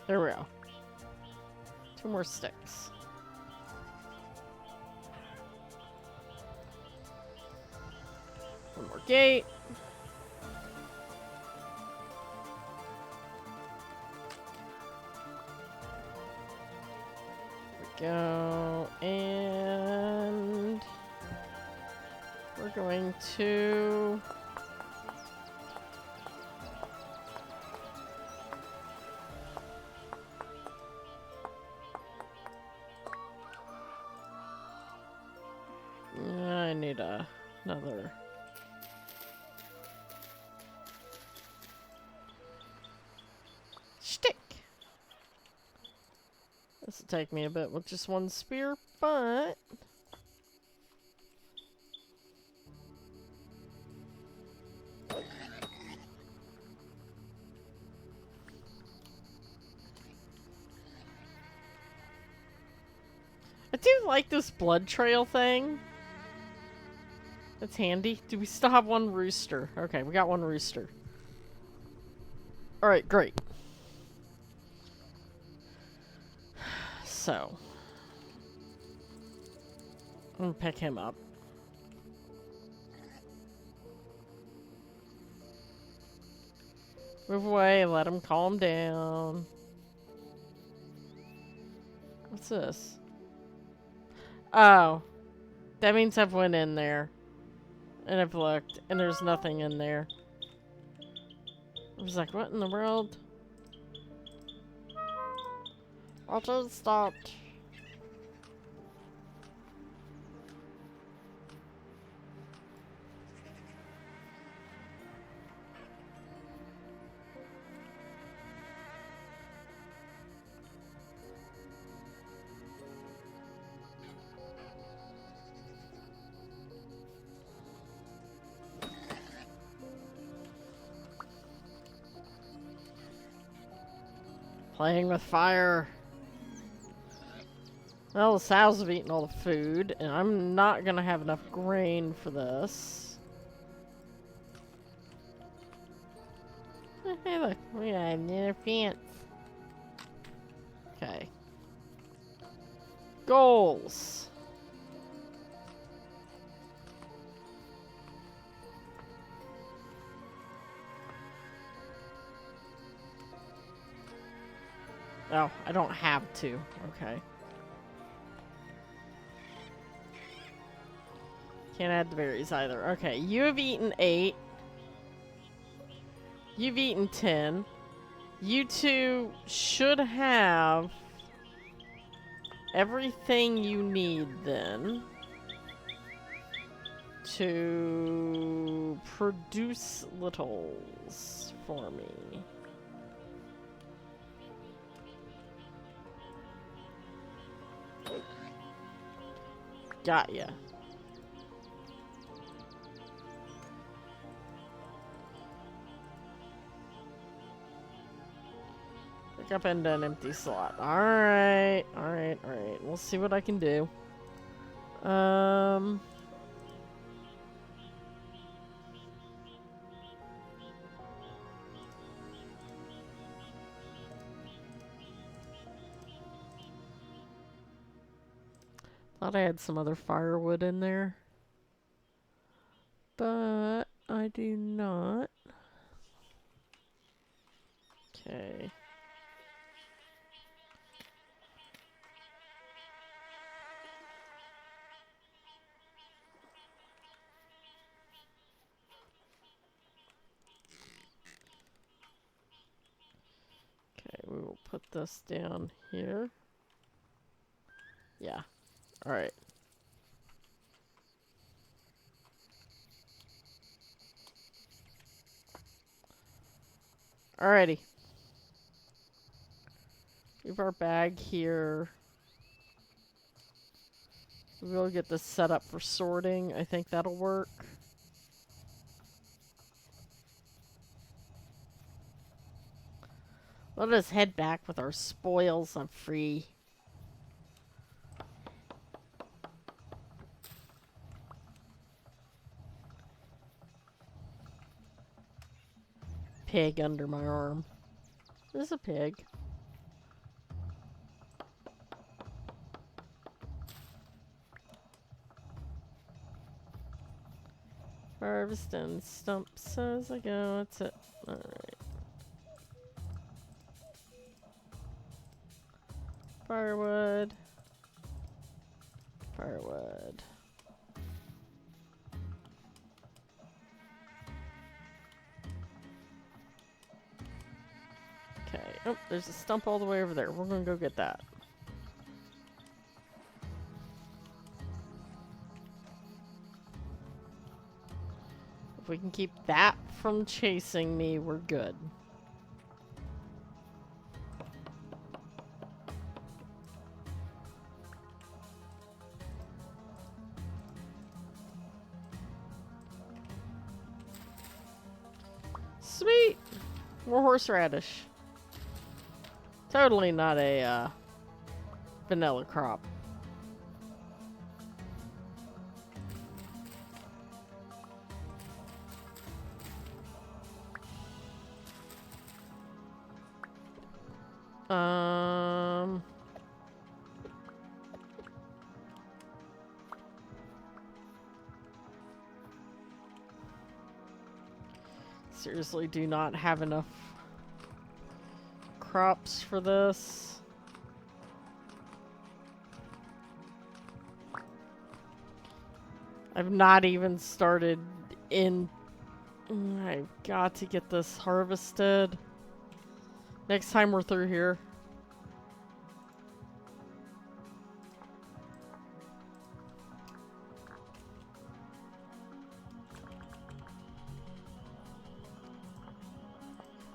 There we go. 2 more sticks. One more gate. Go, and we're going to I need another stick. This will take me a bit with just 1 spear, but I do like this blood trail thing. That's handy. Do we still have one rooster? Okay, we got one rooster. Alright, great. So. I'm gonna pick him up. Move away, let him calm down. What's this? Oh. That means I've went in there. And I've looked, and there's nothing in there. I was like, what in the world? I just stopped. Playing with fire. Well, the sows have eaten all the food, and I'm not gonna have enough grain for this. Hey, look, we got another fence. Okay. Goals. Oh, I don't have to. Okay. Can't add the berries either. Okay, you have eaten 8. You've eaten 10. You two should have everything you need then to produce littles for me. Got ya. Pick up into an empty slot. Alright, alright, alright. We'll see what I can do. Thought I had some other firewood in there. But I do not. Okay. Okay, we will put this down here. Yeah. Alright. Alrighty. Leave our bag here. We'll get this set up for sorting. I think that'll work. Let us head back with our spoils. I'm free. Pig under my arm. There's a pig. Harvesting stumps as I go. That's it. Alright. Firewood. Firewood. Okay. Oh, there's a stump all the way over there. We're gonna go get that. If we can keep that from chasing me, we're good. Sweet! More horseradish. Totally not a vanilla crop. Um... Seriously, do not have enough crops for this. I've not even started in... I've got to get this harvested. Next time we're through here.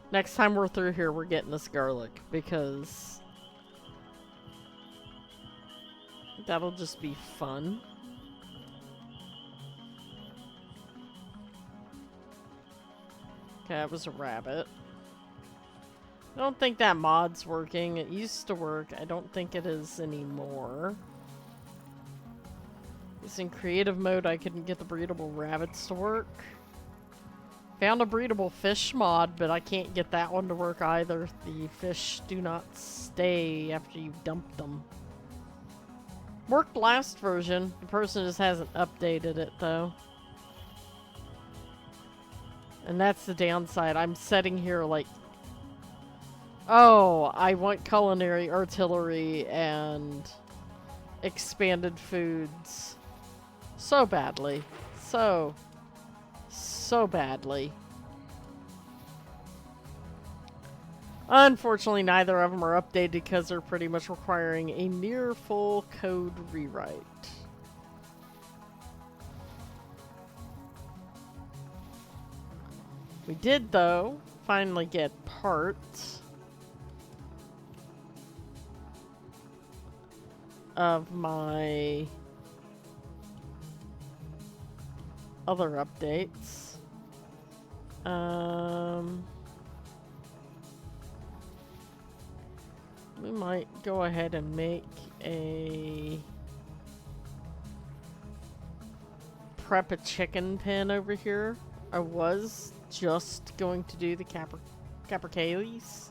Next time we're through here, we're getting this garlic, because that'll just be fun. Okay, that was a rabbit. I don't think that mod's working. It used to work. I don't think it is anymore. It's in creative mode. I couldn't get the breedable rabbits to work. Found a breedable fish mod, but I can't get that one to work either. The fish do not stay after you dump them. Worked last version. The person just hasn't updated it, though. And that's the downside. I'm sitting here like... Oh, I want culinary artillery and expanded foods so badly. So badly. Unfortunately, neither of them are updated because they're pretty much requiring a near full code rewrite. We did, though, finally get parts of my other updates. We might go ahead and make a prep a chicken pen over here. I was just going to do the capercaillies,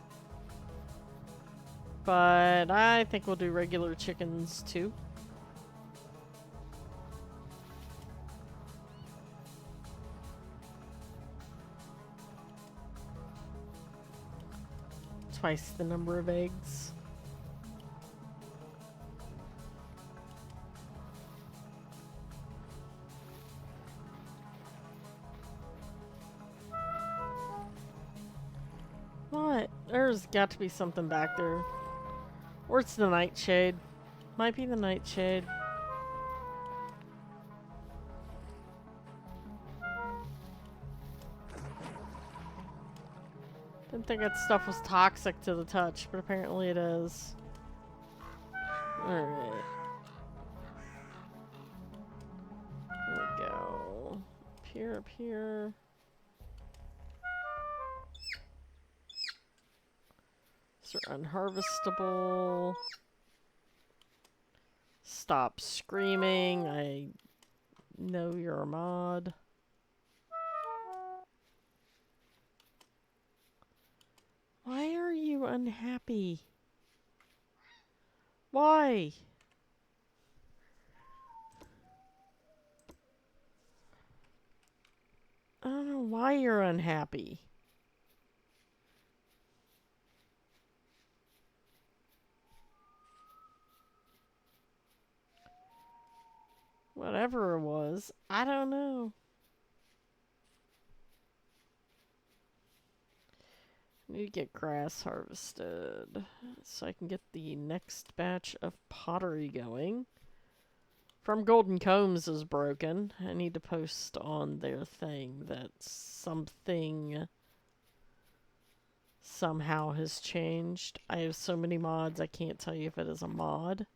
but I think we'll do regular chickens too. Twice the number of eggs. What? There's got to be something back there. Or it's the nightshade. Might be the nightshade. Didn't think that stuff was toxic to the touch, but apparently it is. Alright. There we go. Up here. These are unharvestable. Stop screaming. I know you're a mod. Why are you unhappy? Why? I don't know why you're unhappy. Whatever it was, I don't know. Need to get grass harvested so I can get the next batch of pottery going. From Golden Combs is broken. I need to post on their thing that something somehow has changed. I have so many mods, I can't tell you if it is a mod.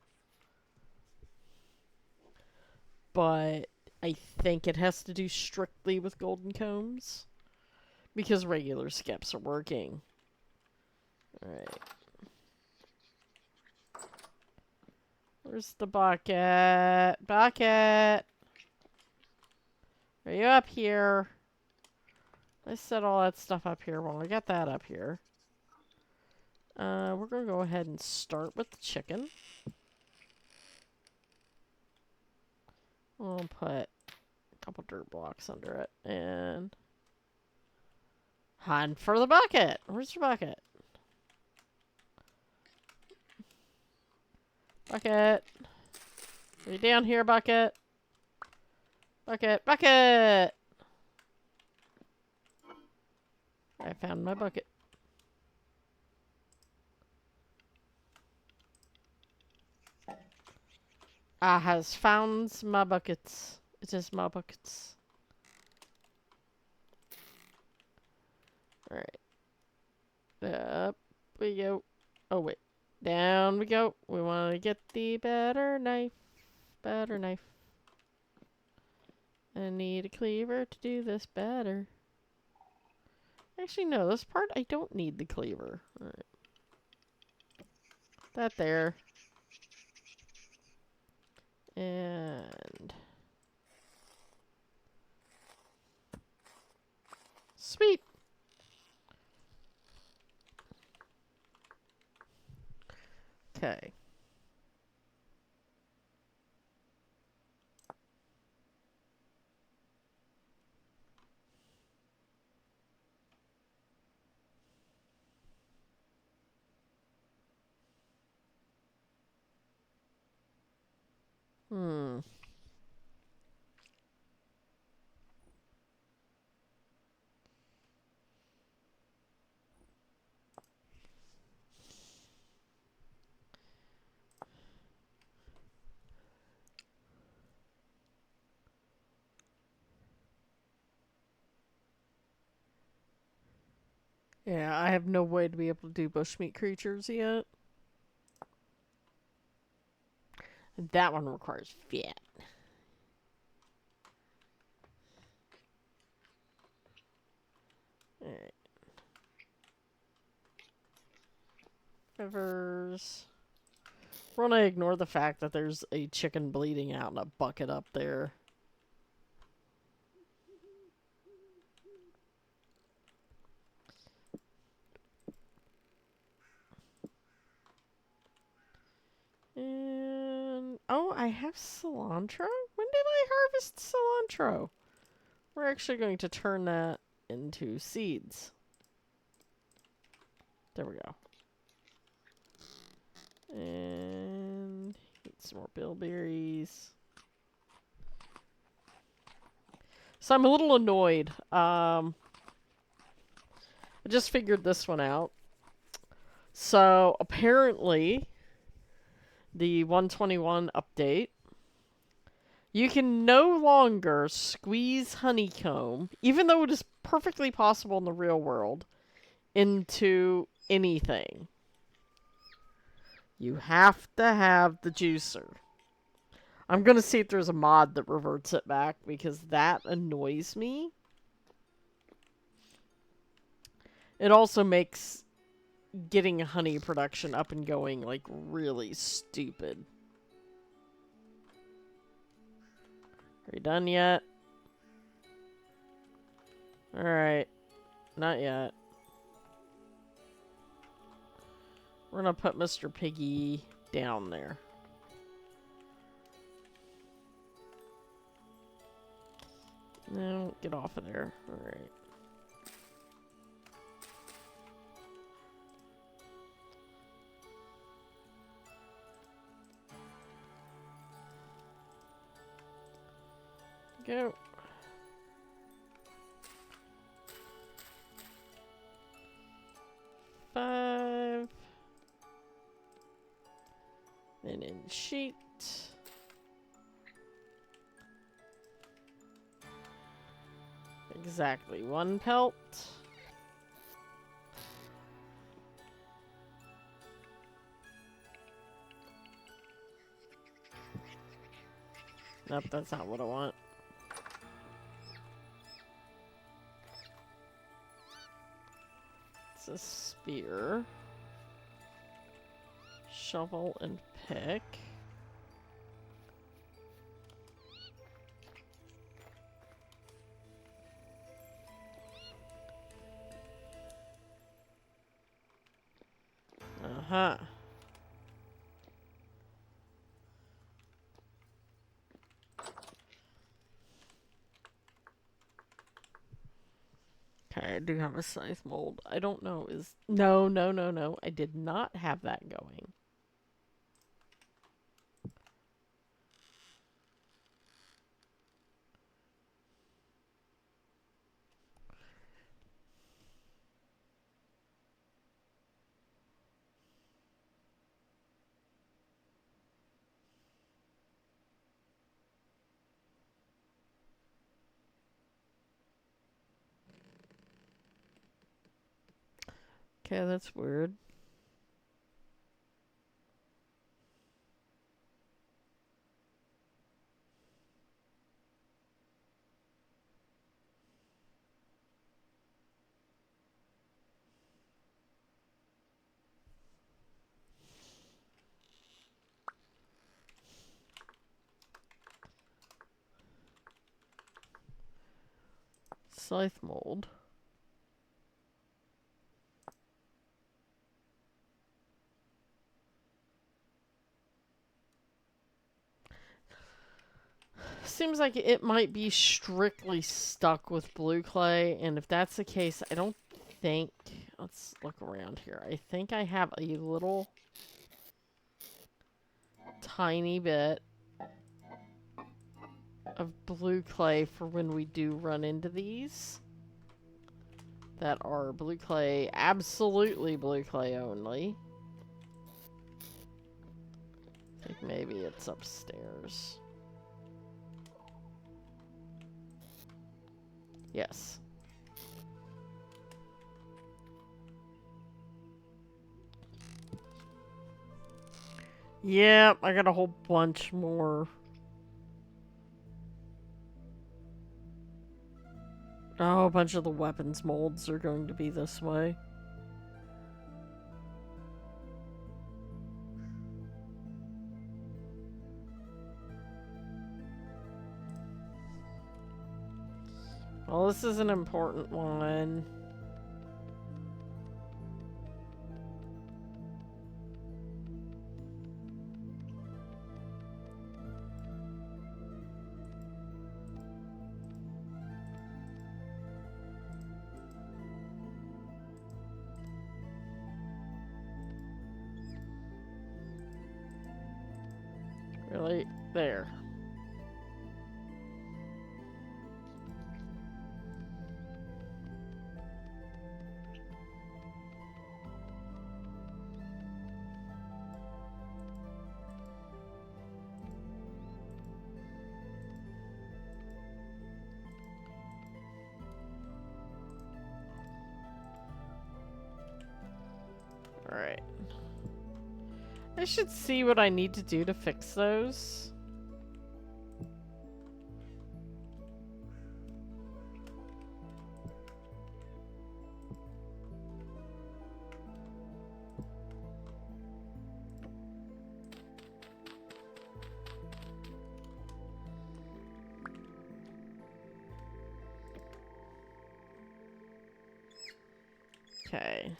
But I think it has to do strictly with Golden Combs. Because regular skips are working. Alright. Where's the bucket? Bucket! Are you up here? I set all that stuff up here. Well, I got that up here. We're gonna go ahead and start with the chicken. We'll put a couple dirt blocks under it and hunt for the bucket. Where's the bucket? Bucket. Are you down here, bucket? Bucket, bucket! I found my bucket. I has found my buckets. It is my buckets. Alright. Up we go. Oh, wait. Down we go. We want to get the better knife. Better knife. I need a cleaver to do this better. Actually, no. This part, I don't need the cleaver. Alright. That there. And... Sweet! Okay. Yeah, I have no way to be able to do bushmeat creatures yet. That one requires fat. Alright. Rivers. We're gonna ignore the fact that there's a chicken bleeding out in a bucket up there. And oh, I have cilantro? When did I harvest cilantro? We're actually going to turn that into seeds. There we go. And get some more bilberries. So I'm a little annoyed. I just figured this one out. So apparently, the 121 update, you can no longer squeeze honeycomb, even though it is perfectly possible in the real world, into anything. You have to have the juicer. I'm going to see if there's a mod that reverts it back, because that annoys me. It also makes getting honey production up and going, like, really stupid. Are you done yet? Alright. Not yet. We're gonna put Mr. Piggy down there. No, get off of there. Alright. Go. Five. And in sheet. Exactly one pelt. Nope, that's not what I want. It's a spear. Shovel and pick. Huh. Okay, I do have a scythe mold. I don't know is... No, no, no, no. I did not have that going. Okay, that's weird. Scythe mold. Seems like it might be strictly stuck with blue clay, and if that's the case, I don't think... Let's look around here. I think I have a little tiny bit of blue clay for when we do run into these that are blue clay, absolutely blue clay only. I think maybe it's upstairs. Yes. Yep, I got a whole bunch more. Oh, a bunch of the weapons molds are going to be this way. Well, this is an important one. Really? There. Alright. I should see what I need to do to fix those. Okay.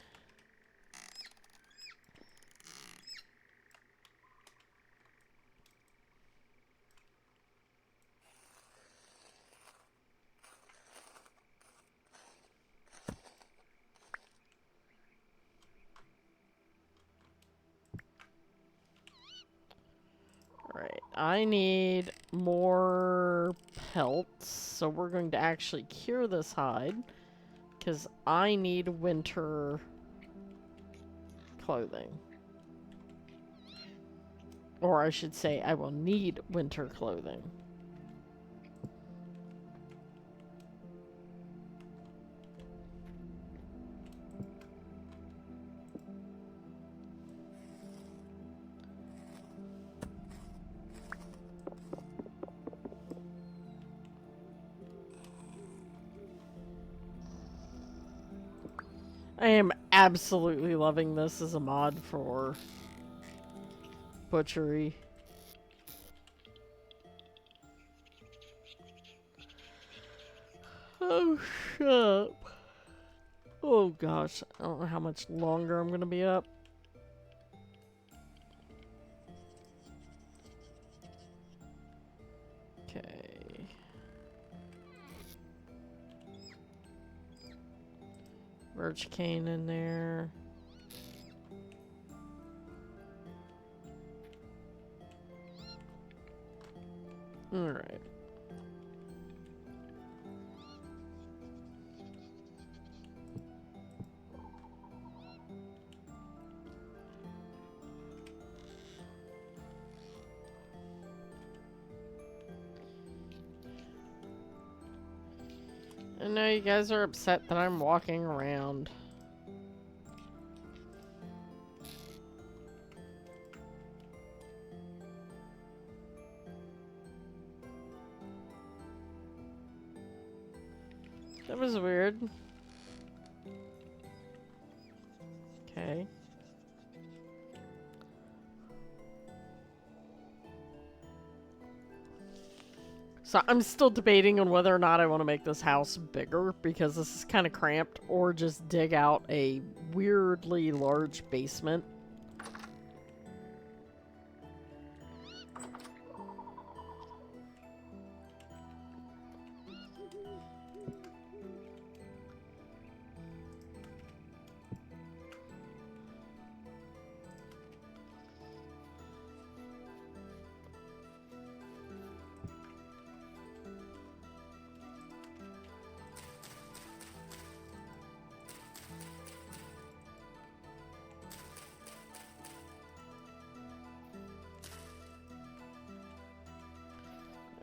Alright, I need more pelts, so we're going to actually cure this hide, because I need winter clothing. Or I should say, I will need winter clothing. I am absolutely loving this as a mod for butchery. Oh, shut up. Oh gosh, I don't know how much longer I'm gonna be up. Okay. Birch cane in there. Alright. I know you guys are upset that I'm walking around. That was weird. Okay. So I'm still debating on whether or not I want to make this house bigger because this is kind of cramped, or just dig out a weirdly large basement.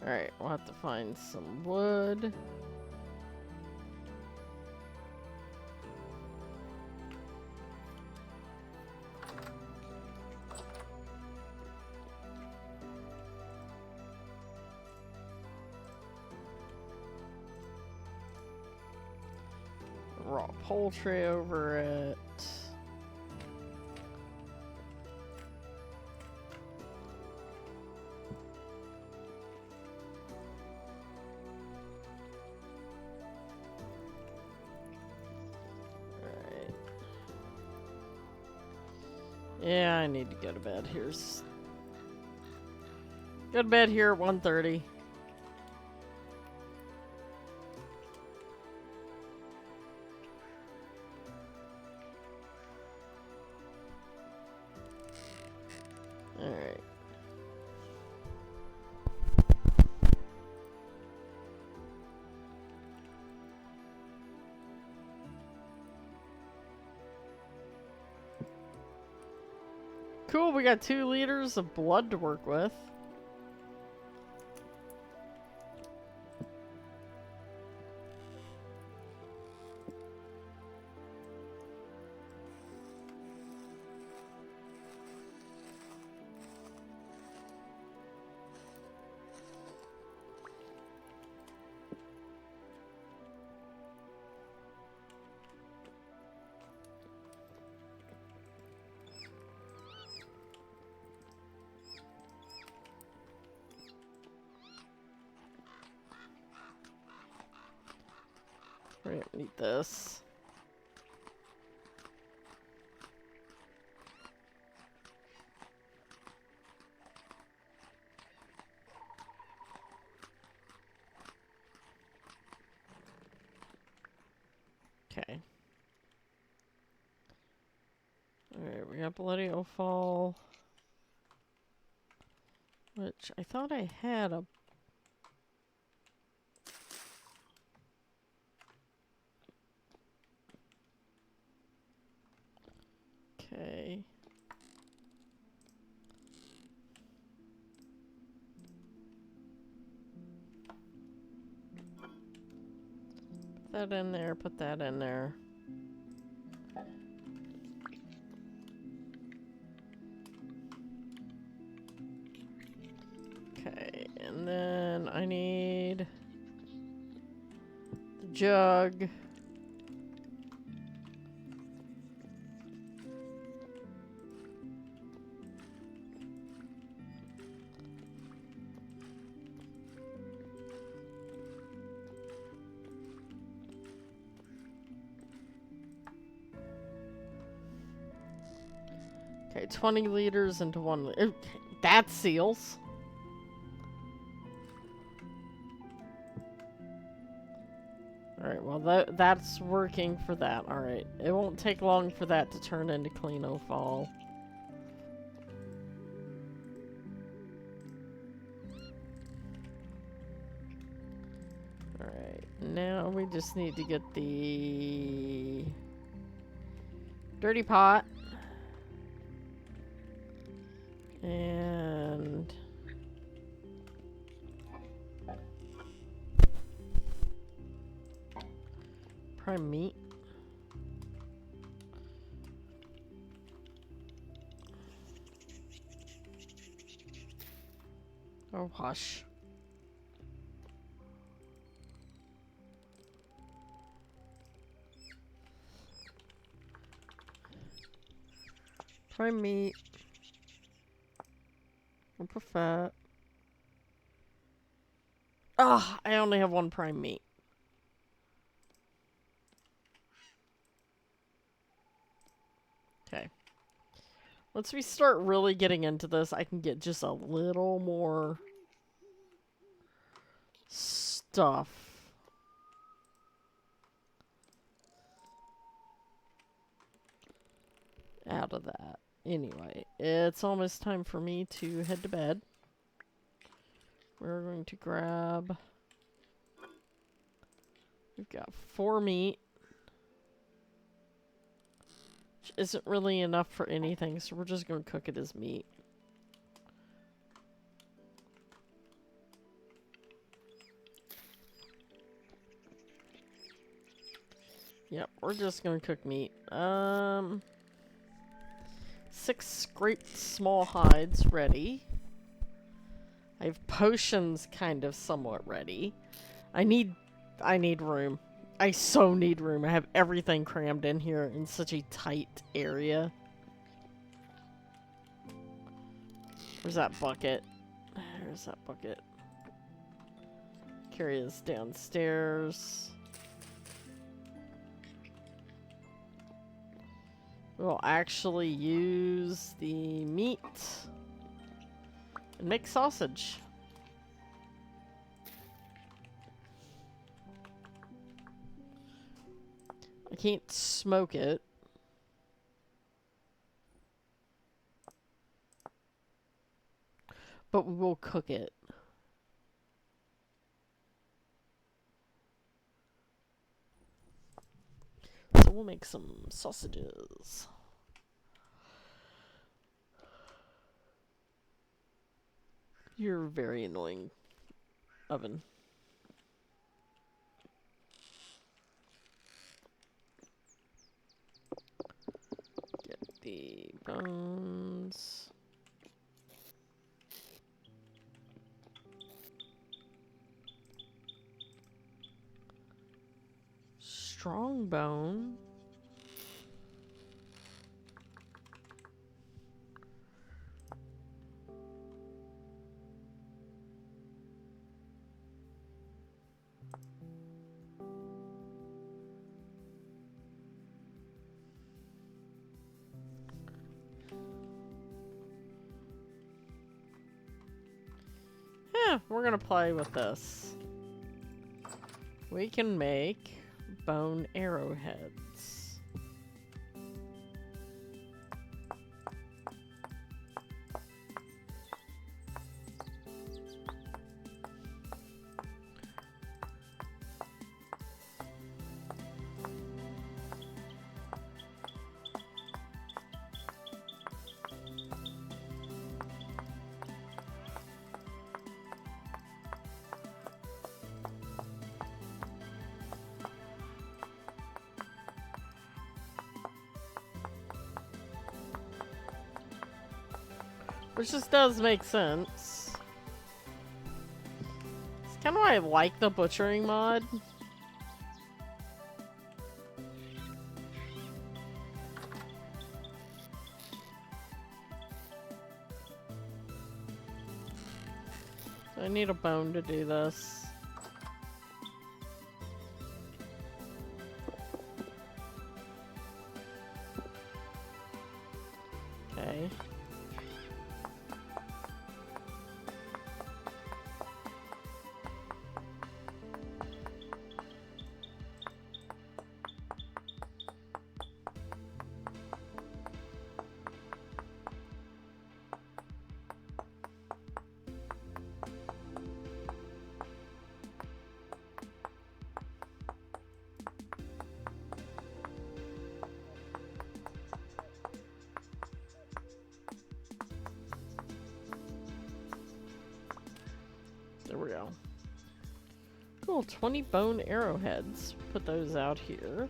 Alright, we'll have to find some wood. Raw poultry over it. Alright. Yeah, I need to go to bed. Here's... Go to bed here at 1:30. Alright. Cool, we got 2 liters of blood to work with. We don't need this. Okay. Alright, we got Bloody Ophal. Which I thought I had a... Okay. Put that in there, put that in there. Okay, and then I need the jug. Okay, 20 liters into 1 liter. That seals. Alright, well that's working for that. Alright. It won't take long for that to turn into Cleanofall. Alright, now we just need to get the dirty pot. And prime meat. Oh, hush. Prime meat. I prefer. Ah, I only have one prime meat. Okay. Once we start really getting into this, I can get just a little more stuff. Out of that. Anyway, it's almost time for me to head to bed. We're going to grab... We've got 4 meat. Which isn't really enough for anything, so we're just going to cook it as meat. Yep, we're just going to cook meat. 6 scraped small hides ready. I have potions kind of somewhat ready. I need room. I so need room. I have everything crammed in here in such a tight area. Where's that bucket? There's that bucket. Carry this downstairs. We'll actually use the meat and make sausage. I can't smoke it. But we will cook it. So we'll make some sausages. You're very annoying, oven. Get the bones. Strong bone. Yeah, we're gonna play with this. We can make bone arrowheads. Which just does make sense. It's kind of why I like the butchering mod. So I need a bone to do this. Okay. There we go. Cool, 20 bone arrowheads. Put those out here.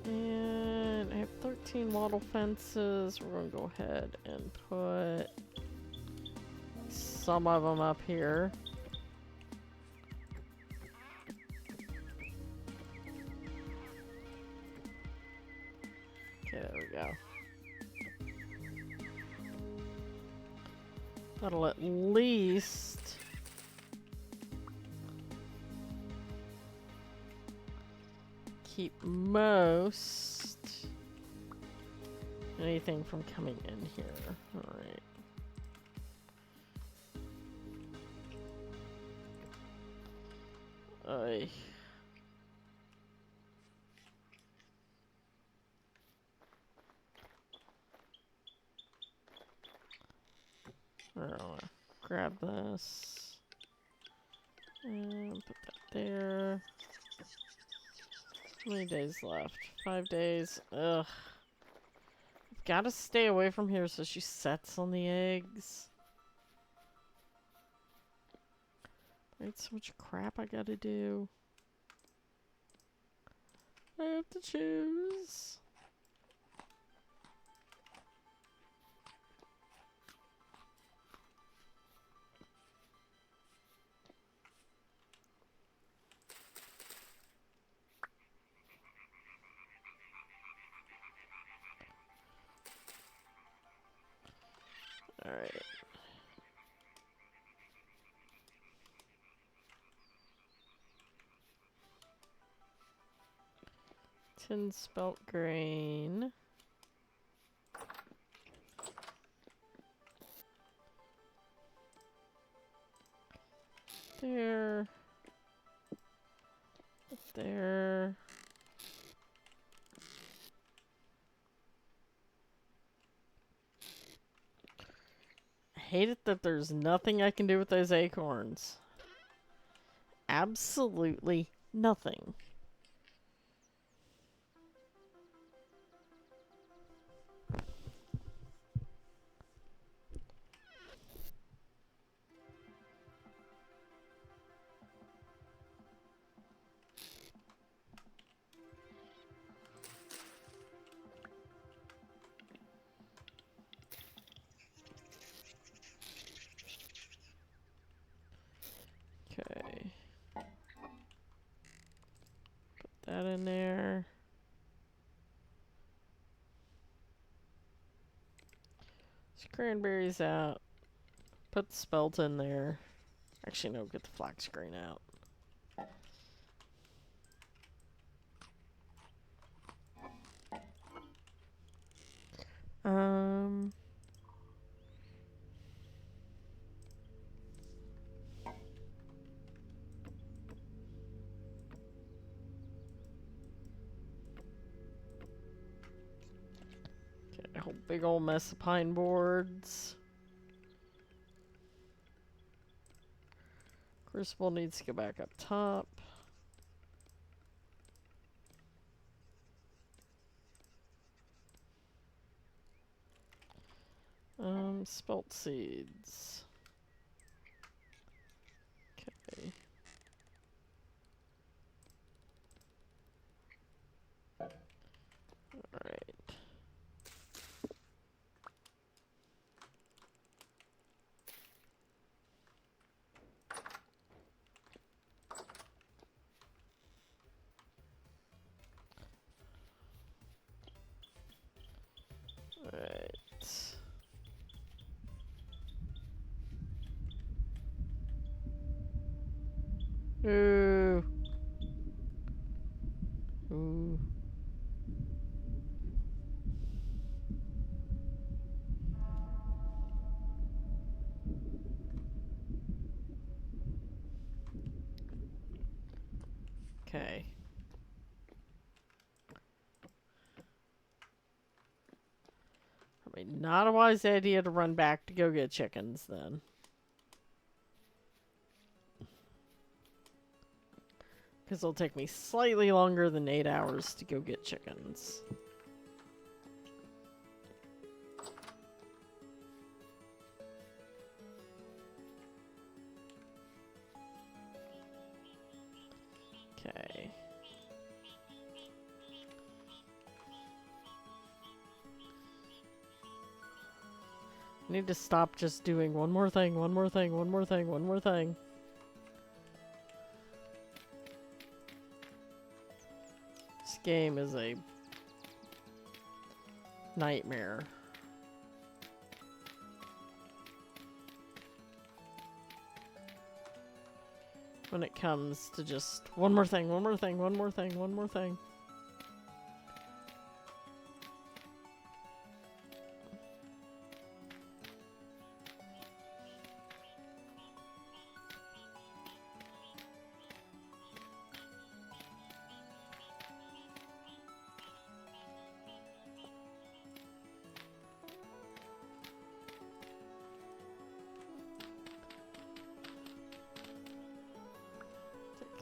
And I have 13 wattle fences. We're going to go ahead and put some of them up here. Okay, there we go. That'll at least keep most anything from coming in here. Alright. I don't know. Grab this and put that there. How many days left? 5 days. Ugh. I've got to stay away from here so she sets on the eggs. There's so much crap I gotta do. I have to choose. Alright. Tin spelt grain. There. There. I hate it that there's nothing I can do with those acorns. Absolutely nothing. Okay. Put that in there. Cranberries out. Put the spelt in there. Actually, no, get the flax grain out. Okay, a whole big old mess of pine boards. Crucible needs to go back up top. Spelt seeds. Okay. Alright. Alright. Ooh. Ooh. Okay. Probably not a wise idea to run back to go get chickens then. Because it'll take me slightly longer than 8 hours to go get chickens. I need to stop just doing one more thing, one more thing, one more thing, one more thing. This game is a nightmare. When it comes to just one more thing, one more thing, one more thing, one more thing.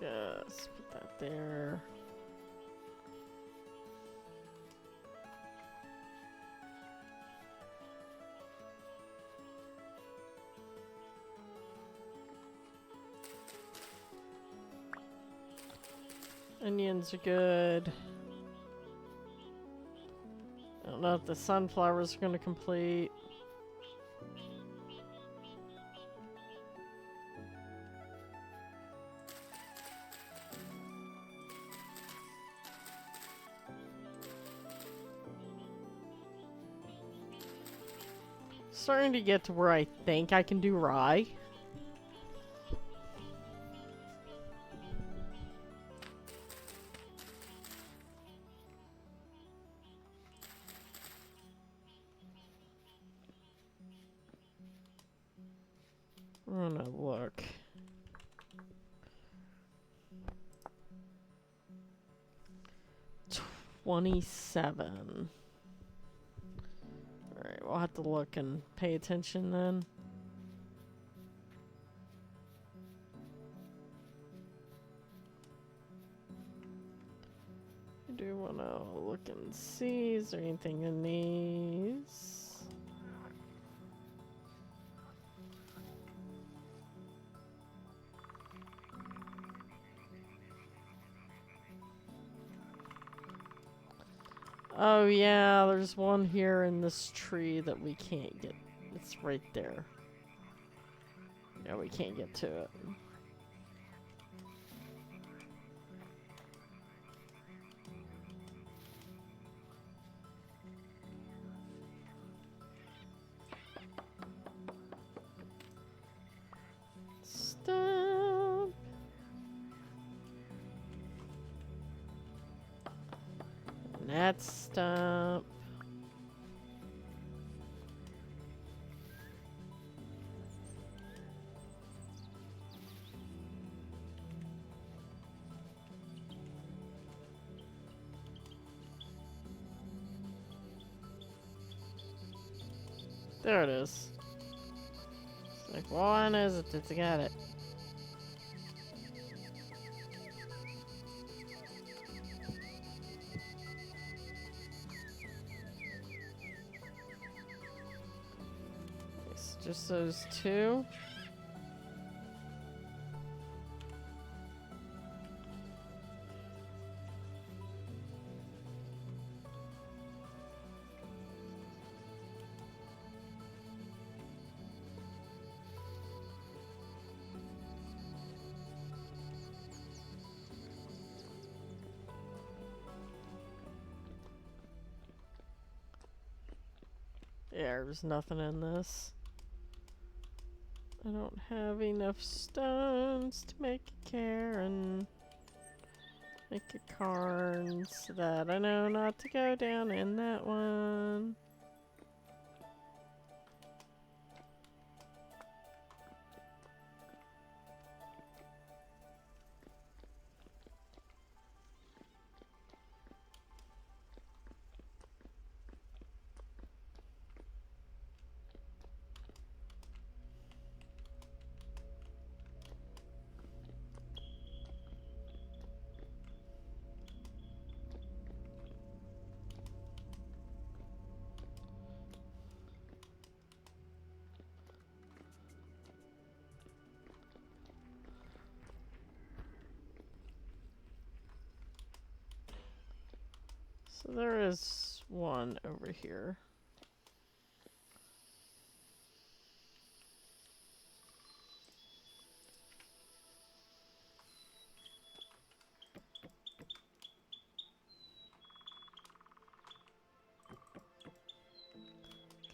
Let's put that there. Onions are good. I don't know if the sunflowers are going to complete. Starting to get to where I think I can do rye. I'm gonna look. $27. Alright, we'll have to look and pay attention then. I do want to look and see, is there anything in these? Oh yeah, there's one here in this tree that we can't get. It's right there. Yeah, we can't get to it. Stop. And that's stop. There it is. It's like, one is it? It's got it. It's just those two. Yeah, there's nothing in this. I don't have enough stones to make a cairn. Make a cairn so that I know not to go down in that one. So there is one over here.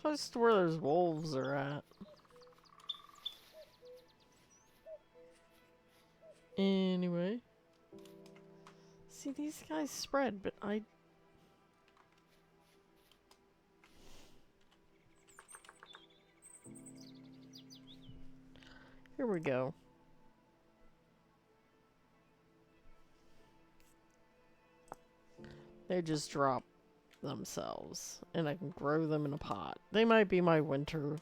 close to where those wolves are at. Anyway. See, these guys spread, but I... Here we go. They just drop themselves, and I can grow them in a pot. They might be my winter.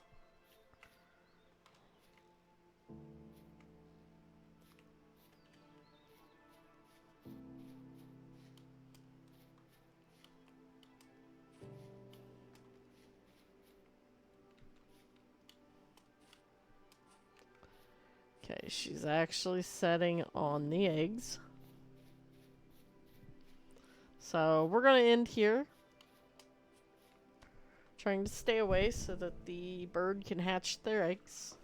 Okay, she's actually setting on the eggs. So we're going to end here. Trying to stay away so that the bird can hatch their eggs.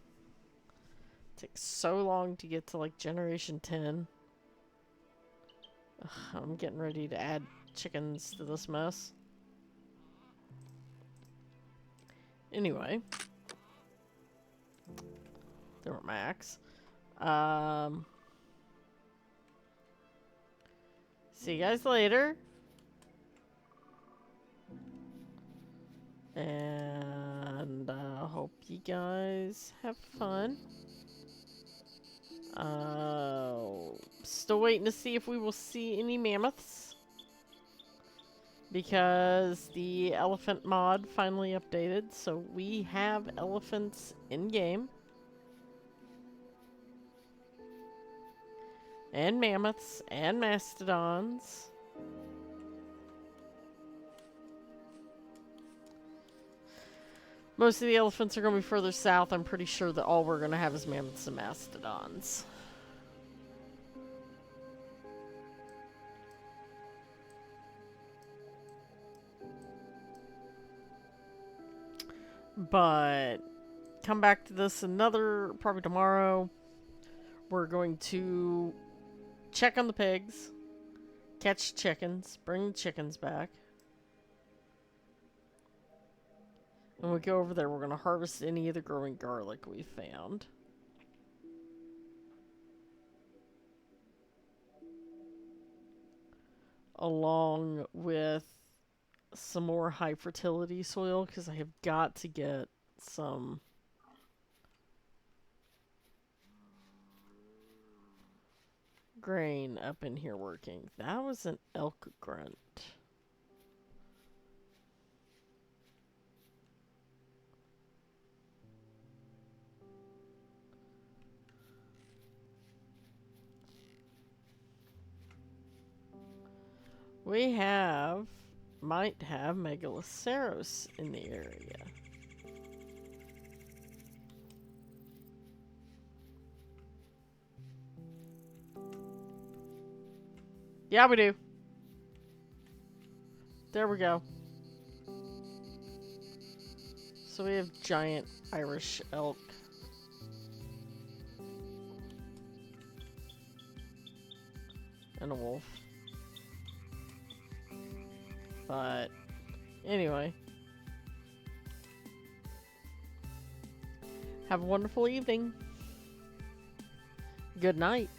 It takes so long to get to like generation 10. Ugh, I'm getting ready to add chickens to this mess. Anyway. They were max. See you guys later. And hope you guys have fun. Still waiting to see if we will see any mammoths. Because the elephant mod finally updated, so we have elephants in game. And mammoths and mastodons. Most of the elephants are going to be further south. I'm pretty sure that all we're going to have is mammoths and mastodons. But come back to this probably tomorrow. We're going to check on the pigs, catch chickens, bring the chickens back. When we go over there, we're going to harvest any of the growing garlic we found. Along with some more high fertility soil, because I have got to get some grain up in here working. That was an elk grunt. We might have Megaloceros in the area. Yeah, we do. There we go. So we have giant Irish elk. And a wolf. But anyway. Have a wonderful evening. Good night.